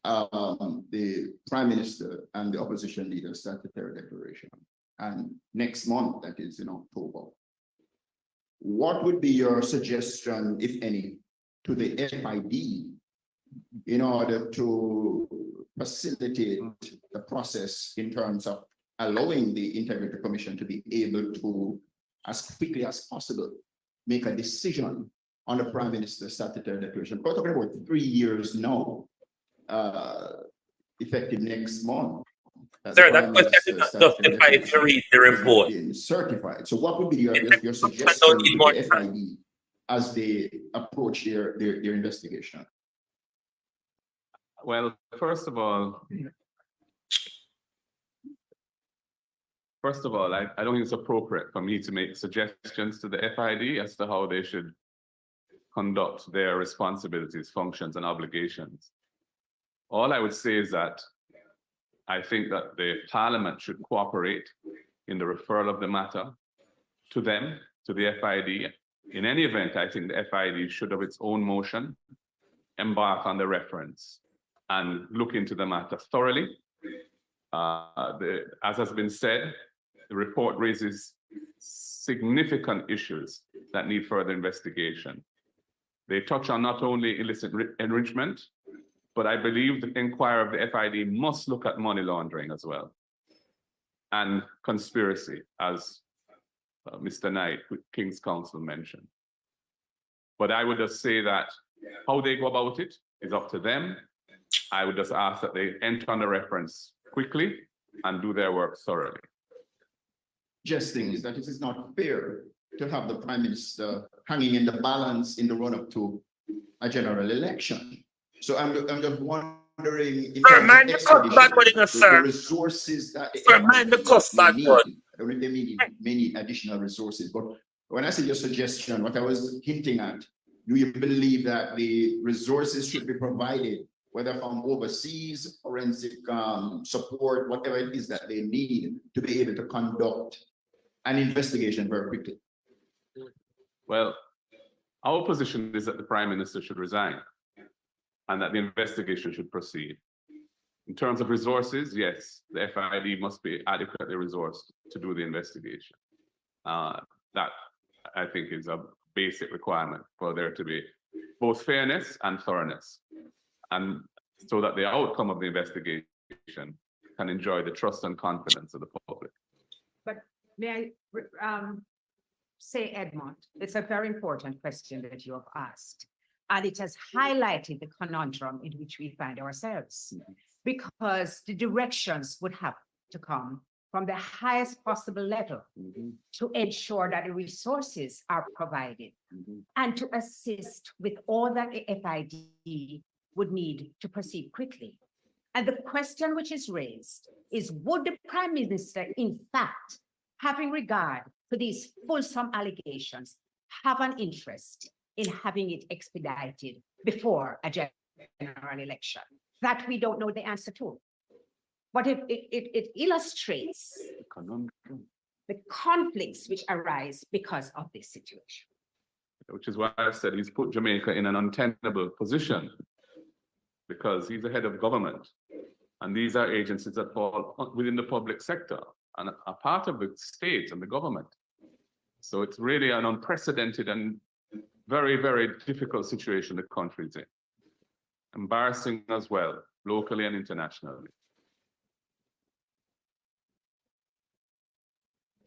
the Prime Minister and the opposition leader's statutory declaration. And next month, that is in October. What would be your suggestion, if any, to the FID in order to facilitate the process in terms of allowing the Integrity Commission to be able to, as quickly as possible, make a decision on the Prime Minister's statutory declaration? We're talking about 3 years now, effective next month. Sir, that question did not justify if you read the report. Certified. So what would be your suggestion to the FID as they approach their investigation? Well, first of all, I don't think it's appropriate for me to make suggestions to the FID as to how they should conduct their responsibilities, functions, and obligations. All I would say is that I think that the Parliament should cooperate in the referral of the matter to them, to the FID. In any event, I think the FID should, of its own motion, embark on the reference and look into the matter thoroughly. As has been said, the report raises significant issues that need further investigation. They touch on not only illicit enrichment, but I believe the inquiry of the FID must look at money laundering as well, and conspiracy, as Mr. Knight, King's Counsel, mentioned. But I would just say that how they go about it is up to them. I would just ask that they enter on the reference quickly and do their work thoroughly. Suggesting is that it is not fair to have the Prime Minister hanging in the balance in the run-up to a general election. So I'm just wondering, in terms of the resources that they need. I don't know if they need many additional resources, but when I say your suggestion, what I was hinting at, do you believe that the resources should be provided, whether from overseas, forensic support, whatever it is that they need to be able to conduct an investigation very quickly? Well, our position is that the Prime Minister should resign and that the investigation should proceed. In terms of resources, yes, the FID must be adequately resourced to do the investigation. That, I think, is a basic requirement for there to be both fairness and thoroughness, and so that the outcome of the investigation can enjoy the trust and confidence of the public. But may I say, Edmond, it's a very important question that you have asked. And it has highlighted the conundrum in which we find ourselves, because the directions would have to come from the highest possible level to ensure that the resources are provided and to assist with all that the FID would need to proceed quickly. And the question which is raised is, would the Prime Minister, in fact, having regard to these fulsome allegations, have an interest in having it expedited before a general election? That we don't know the answer to. But it illustrates the conflicts which arise because of this situation. Which is why I said he's put Jamaica in an untenable position, because he's the head of government. And these are agencies that fall within the public sector and are part of the state and the government. So it's really an unprecedented and very, very difficult situation the country is in. Embarrassing as well, locally and internationally.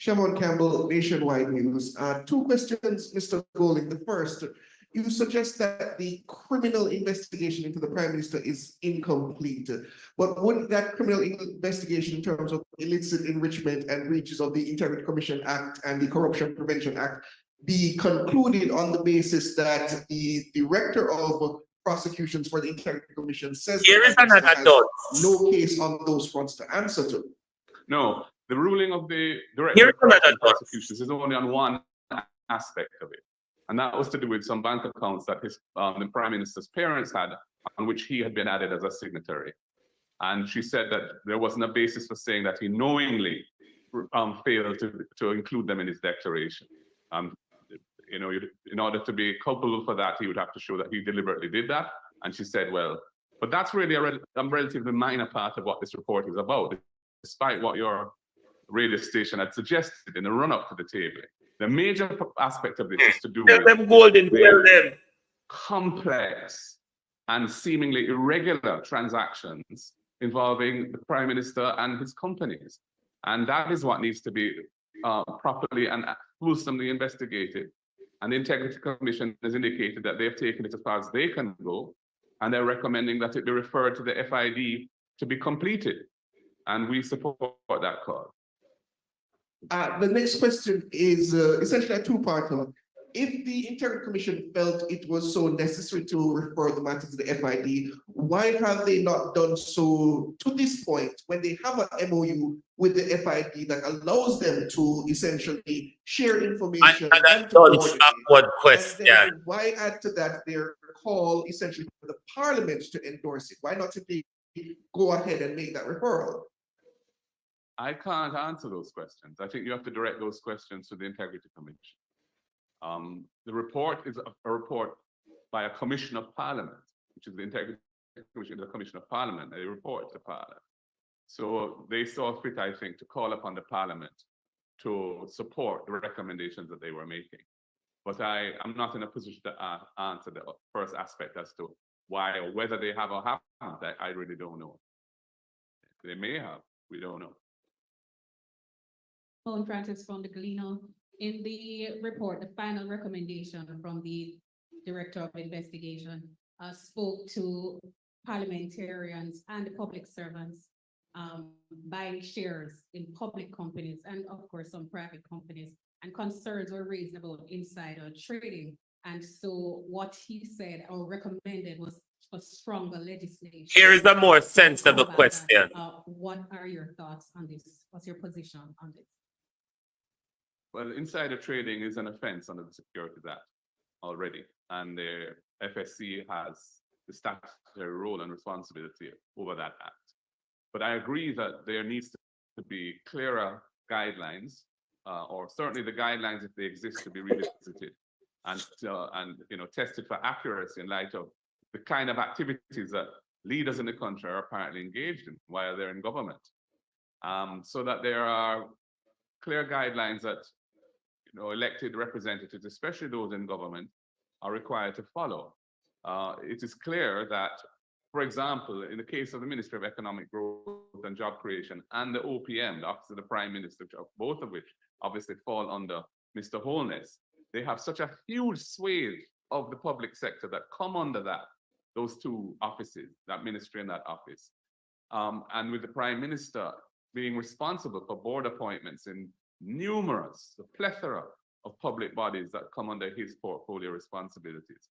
Shamon Campbell, Nationwide News. Two questions, Mr. Golding. The first, you suggest that the criminal investigation into the Prime Minister is incomplete. But wouldn't that criminal investigation in terms of illicit enrichment and breaches of the Integrity Commission Act and the Corruption Prevention Act be concluded on the basis that the Director of Prosecutions for the Integrity Commission says no case on those fronts to answer to? No, the ruling of the Director of Prosecutions is only on one aspect of it. And that was to do with some bank accounts that the Prime Minister's parents had, on which he had been added as a signatory. And she said that there wasn't a basis for saying that he knowingly failed to include them in his declaration. You know, in order to be culpable for that, he would have to show that he deliberately did that. And she said, well, but that's really a relatively minor part of what this report is about, despite what your radio station had suggested in the run-up to the table. The major aspect of this is to do with complex and seemingly irregular transactions involving the Prime Minister and his companies. And that is what needs to be properly and fulsomely investigated. And the Integrity Commission has indicated that they've taken it as far as they can go, and they're recommending that it be referred to the FID to be completed. And we support that call. The next question is essentially a two-parter. If the Integrity Commission felt it was so necessary to refer the matter to the FID, why have they not done so to this point when they have an MOU with the FID that allows them to essentially share information? And upward question. And why add to that their call essentially for the Parliament to endorse it? Why not simply go ahead and make that referral? I can't answer those questions. I think you have to direct those questions to the Integrity Commission. The report is a report by a Commission of Parliament, which is the Integrity Commission, the Commission of Parliament. They report to Parliament. So they saw fit, I think, to call upon the Parliament to support the recommendations that they were making. But I'm not in a position to answer the first aspect as to why or whether they have or haven't. I really don't know. They may have, we don't know. Paul Francis from the Galino. In the report, the final recommendation from the Director of Investigation spoke to parliamentarians and the public servants buying shares in public companies and of course some private companies, and concerns were raised about insider trading. And so what he said or recommended was for stronger legislation. Here is a more sensible question. What are your thoughts on this? What's your position on this? Well, insider trading is an offense under the Securities Act already, and the FSC has the statutory role and responsibility over that act. But I agree that there needs to be clearer guidelines, or certainly the guidelines, if they exist, to be revisited and tested for accuracy in light of the kind of activities that leaders in the country are apparently engaged in while they're in government, so that there are clear guidelines that elected representatives, especially those in government, are required to follow. It is clear that, for example, in the case of the Ministry of Economic Growth and Job Creation and the OPM, the Office of the Prime Minister, both of which obviously fall under Mr. Holness, they have such a huge swathe of the public sector that come under those two offices, that ministry and that office. And with the Prime Minister being responsible for board appointments in the plethora of public bodies that come under his portfolio responsibilities.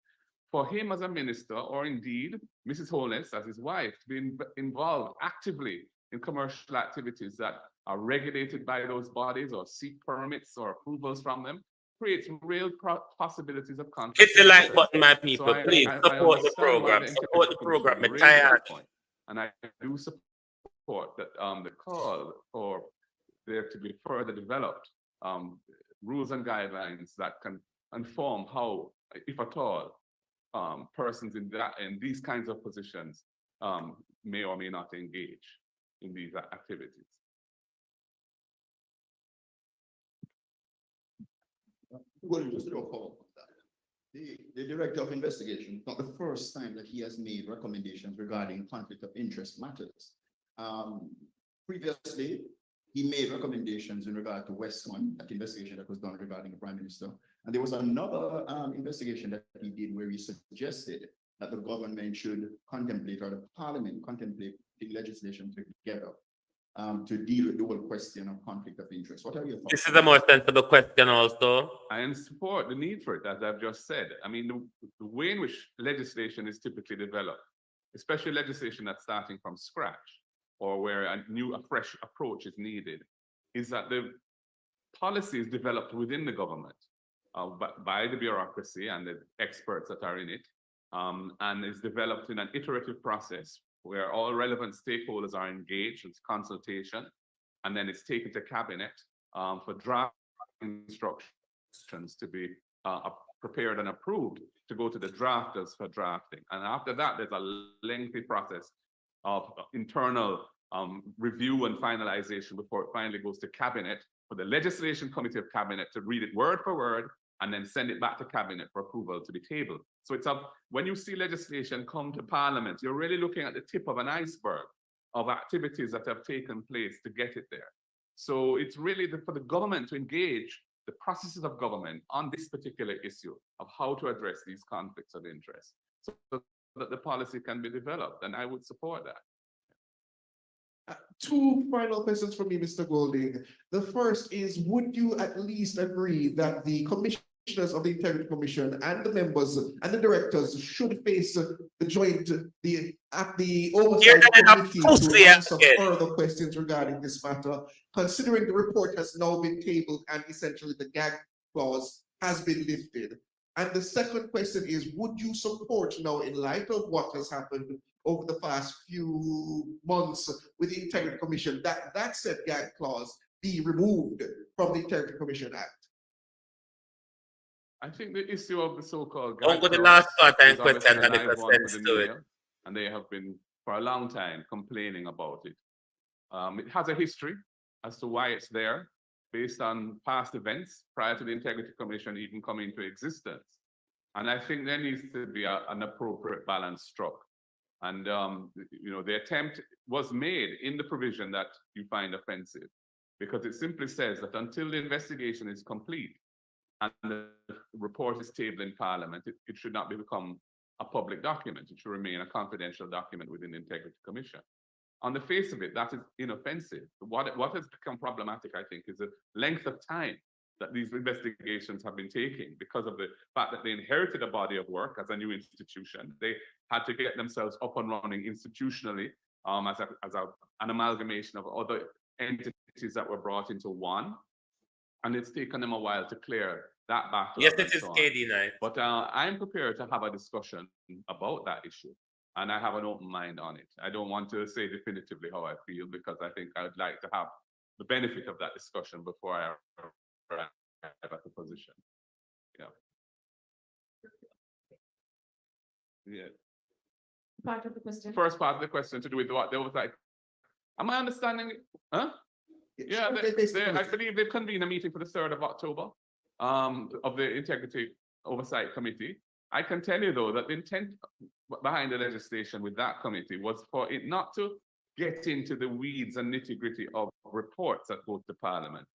For him as a minister, or indeed Mrs. Holness as his wife, to be involved actively in commercial activities that are regulated by those bodies or seek permits or approvals from them, creates real possibilities of conflict. Hit the like button, my people. Please support the program. Support the program. And I do support that the call for there to be further developed rules and guidelines that can inform how, if at all, persons in these kinds of positions may or may not engage in these activities. Well, just to follow up on that. The director of investigation, not the first time that he has made recommendations regarding conflict of interest matters. Previously, he made recommendations in regard to Westmont, that investigation that was done regarding the Prime Minister. And there was another investigation that he did where he suggested that the government should contemplate, or the Parliament contemplate the legislation together to deal with the whole question of conflict of interest. What are your thoughts? This is a more sensible question also. I support the need for it, as I've just said. I mean, the way in which legislation is typically developed, especially legislation that's starting from scratch, or where a fresh approach is needed, is that the policy is developed within the government by the bureaucracy and the experts that are in it, and is developed in an iterative process where all relevant stakeholders are engaged in consultation, and then it's taken to cabinet for draft instructions to be prepared and approved to go to the drafters for drafting. And after that, there's a lengthy process of internal review and finalization before it finally goes to cabinet, for the legislation committee of cabinet to read it word for word and then send it back to cabinet for approval to be tabled. So it's when you see legislation come to parliament, you're really looking at the tip of an iceberg of activities that have taken place to get it there. So it's really for the government to engage the processes of government on this particular issue of how to address these conflicts of interest, so that the policy can be developed, and I would support that. Two final questions from me, Mr. Golding. The first is, would you at least agree that the commissioners of the Integrity Commission and the members and the directors should face the oversight committee to answer further questions regarding this matter, considering the report has now been tabled and essentially the gag clause has been lifted? And the second question is, would you support now, in light of what has happened over the past few months with the Integrity Commission, that said gag clause be removed from the Integrity Commission Act? I think the issue of the so-called Don't go the last part and question and to it. And they have been for a long time complaining about it. It has a history as to why it's there, based on past events prior to the Integrity Commission even coming into existence. And I think there needs to be an appropriate balance struck. And the attempt was made in the provision that you find offensive, because it simply says that until the investigation is complete and the report is tabled in Parliament, it should not become a public document. It should remain a confidential document within the Integrity Commission. On the face of it, that is inoffensive. What has become problematic, I think, is the length of time that these investigations have been taking, because of the fact that they inherited a body of work as a new institution. They had to get themselves up and running institutionally as an amalgamation of other entities that were brought into one. And it's taken them a while to clear that battle. Yes, it is KD night. But I'm prepared to have a discussion about that issue. And I have an open mind on it. I don't want to say definitively how I feel, because I think I would like to have the benefit of that discussion before I arrive at the position. Yeah. Yeah. Part of the question. First part of the question to do with what there was like. Am I understanding it? Huh? Yeah, I believe they've convened a meeting for the 3rd of October of the Integrity Oversight Committee. I can tell you, though, that the intent behind the legislation with that committee was for it not to get into the weeds and nitty-gritty of reports that go to Parliament.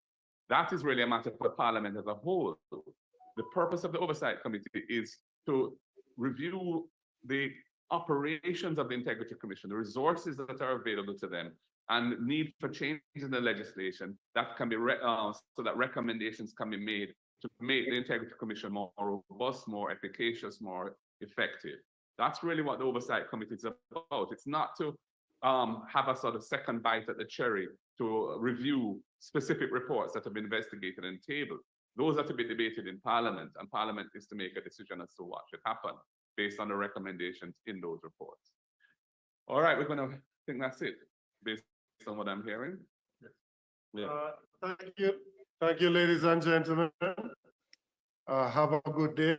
That is really a matter for Parliament as a whole. The purpose of the Oversight Committee is to review the operations of the Integrity Commission, the resources that are available to them, and need for change in the legislation that can be so that recommendations can be made to make the Integrity Commission more robust, more efficacious, more effective. That's really what the Oversight Committee is about. It's not to have a sort of second bite at the cherry to review specific reports that have been investigated and tabled. Those are to be debated in Parliament, and Parliament is to make a decision as to what should happen based on the recommendations in those reports. All right, I think that's it, based on what I'm hearing. Thank you. Thank you, ladies and gentlemen. Have a good day.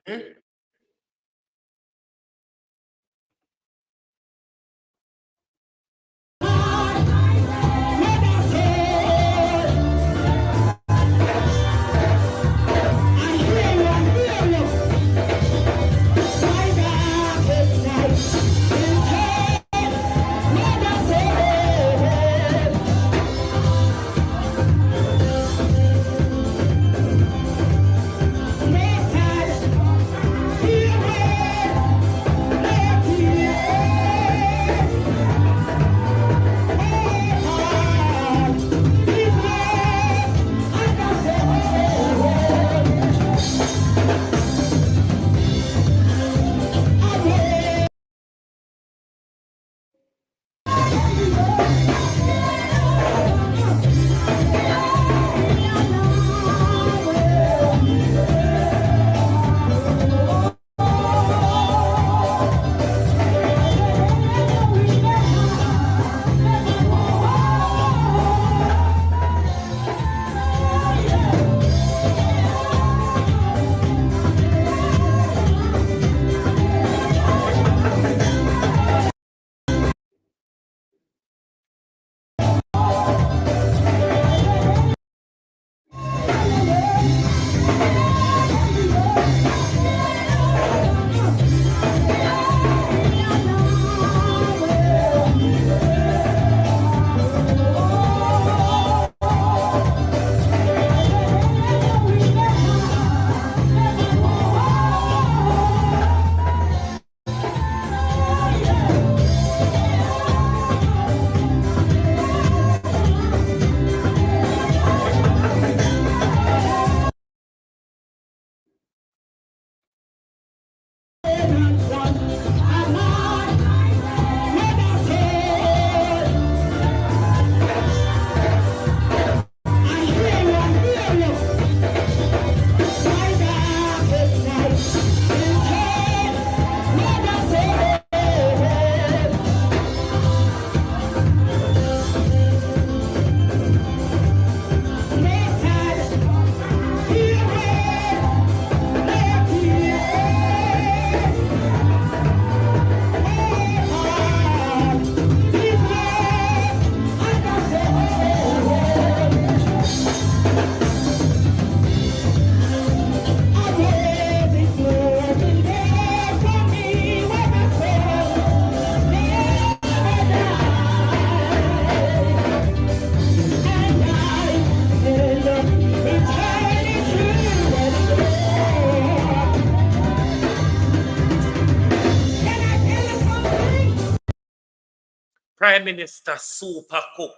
Prime Minister Super Cook,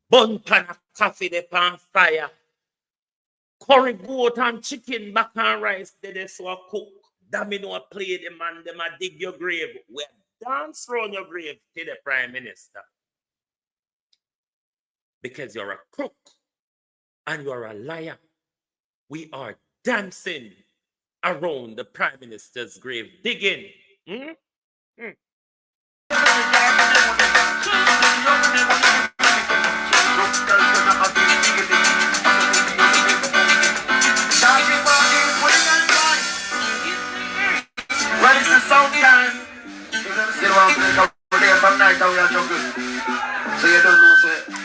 bun pan of coffee de pan fire, curry goat and chicken back and rice they so cook. Domino play the man, them a dig your grave. We dance round your grave to the Prime Minister. Because you're a crook and you're a liar. We are dancing around the Prime Minister's grave, digging. Well, it's the sound time. You know, I'm playing a from night down here, jungle. So you don't know, sir.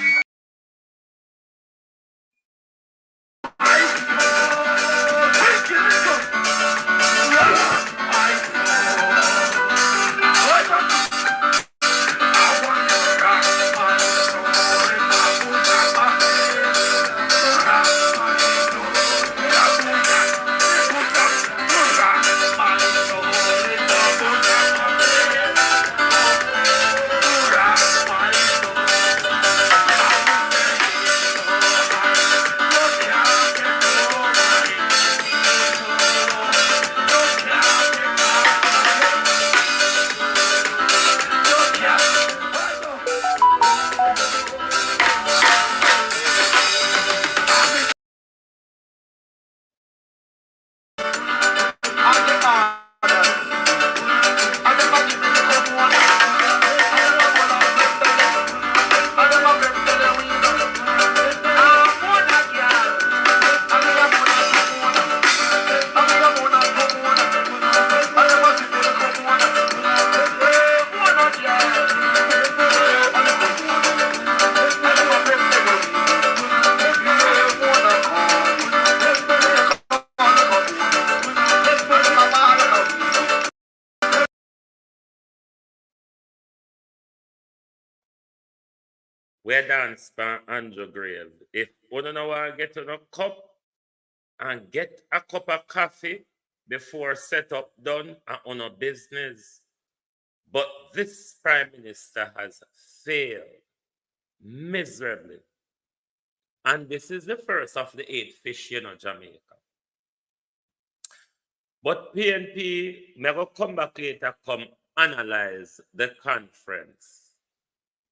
we dance by Andrew Grave. If you don't want to get on a cup and get a cup of coffee before setup done on a business. But this Prime Minister has failed miserably. And this is the first of the 8 fish, Jamaica. But PNP never come back later, come analyze the conference.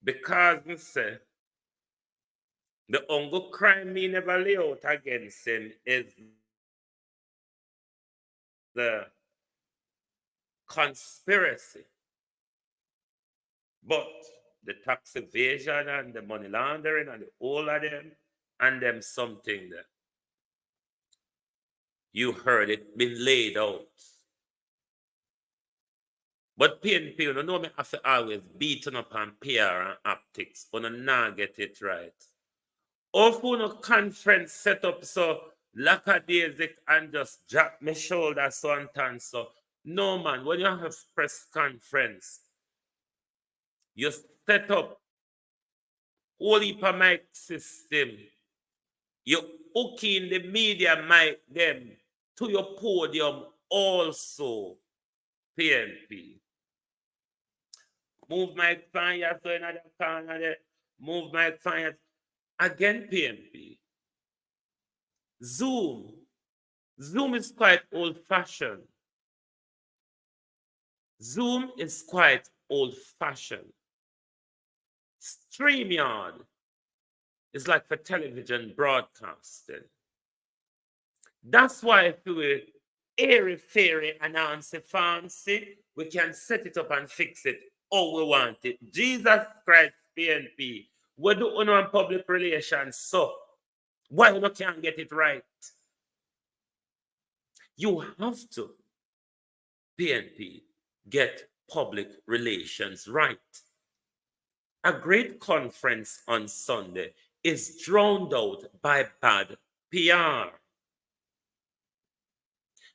Because we say, the only crime me never lay out against him is the conspiracy. But the tax evasion and the money laundering and all of them, and them something that you heard it been laid out. But PNP, you know me have to always beaten up on PR and optics, but not get it right. Or for no conference set up so lackadaisic and just drop my shoulder so and tan so. No man, when you have press conference, you set up whole heap of mic system. You hook in the media mic them to your podium also. PNP. Move my fire to another corner there. Move my fire. Again, PNP. Zoom. Zoom is quite old-fashioned. Zoom is quite old-fashioned. StreamYard is like for television broadcasting. That's why if we airy-fairy announce it fancy, we can set it up and fix it how we want it. Jesus Christ, PNP. We do on public relations, so why you can't get it right? You have to, PNP, get public relations right. A great conference on Sunday is drowned out by bad PR.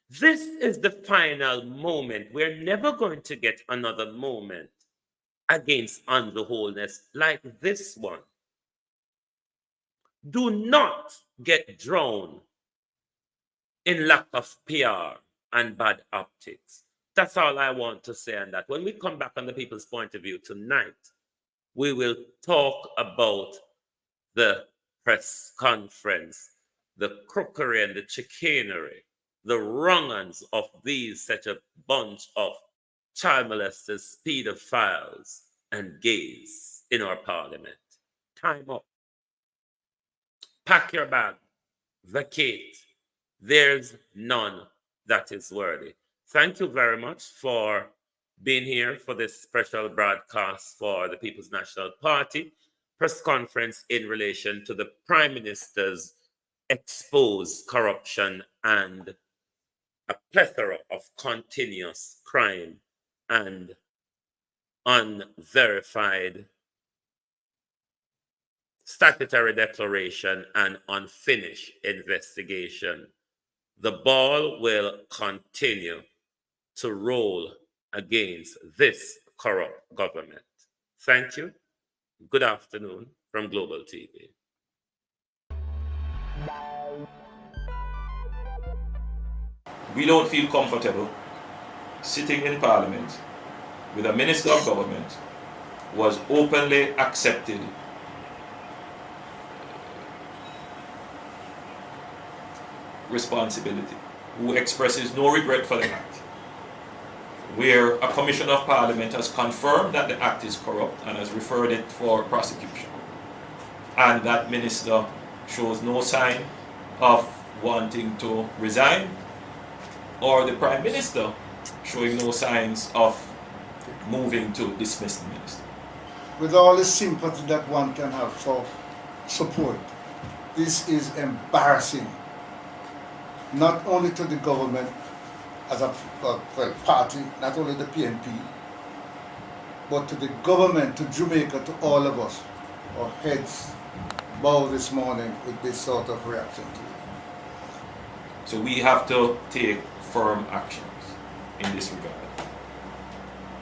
This is the final moment. We're never going to get another moment against Andrew Holness like this one. Do not get drowned in lack of PR and bad optics. That's all I want to say on that. When we come back on the People's Point of View tonight, we will talk about the press conference, the crookery and the chicanery, the wrong-uns of these such a bunch of child molesters, pedophiles, and gays in our parliament. Time up. Pack your bag. Vacate. There's none that is worthy. Thank you very much for being here for this special broadcast for the People's National Party press conference in relation to the Prime Minister's exposed corruption and a plethora of continuous crime and unverified statutory declaration and unfinished investigation. The ball will continue to roll against this corrupt government. Thank you. Good afternoon from Global TV. We don't feel comfortable sitting in Parliament with a Minister of Government who has openly accepted responsibility, who expresses no regret for the act, where a Commissioner of Parliament has confirmed that the act is corrupt and has referred it for prosecution, and that Minister shows no sign of wanting to resign, or the Prime Minister showing no signs of moving to dismiss the Minister. With all the sympathy that one can have for support, this is embarrassing, not only to the government as a party, not only the PNP, but to the government, to Jamaica, to all of us. Our heads bow this morning with this sort of reaction to it. So we have to take firm actions in this regard.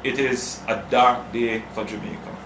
It is a dark day for Jamaica.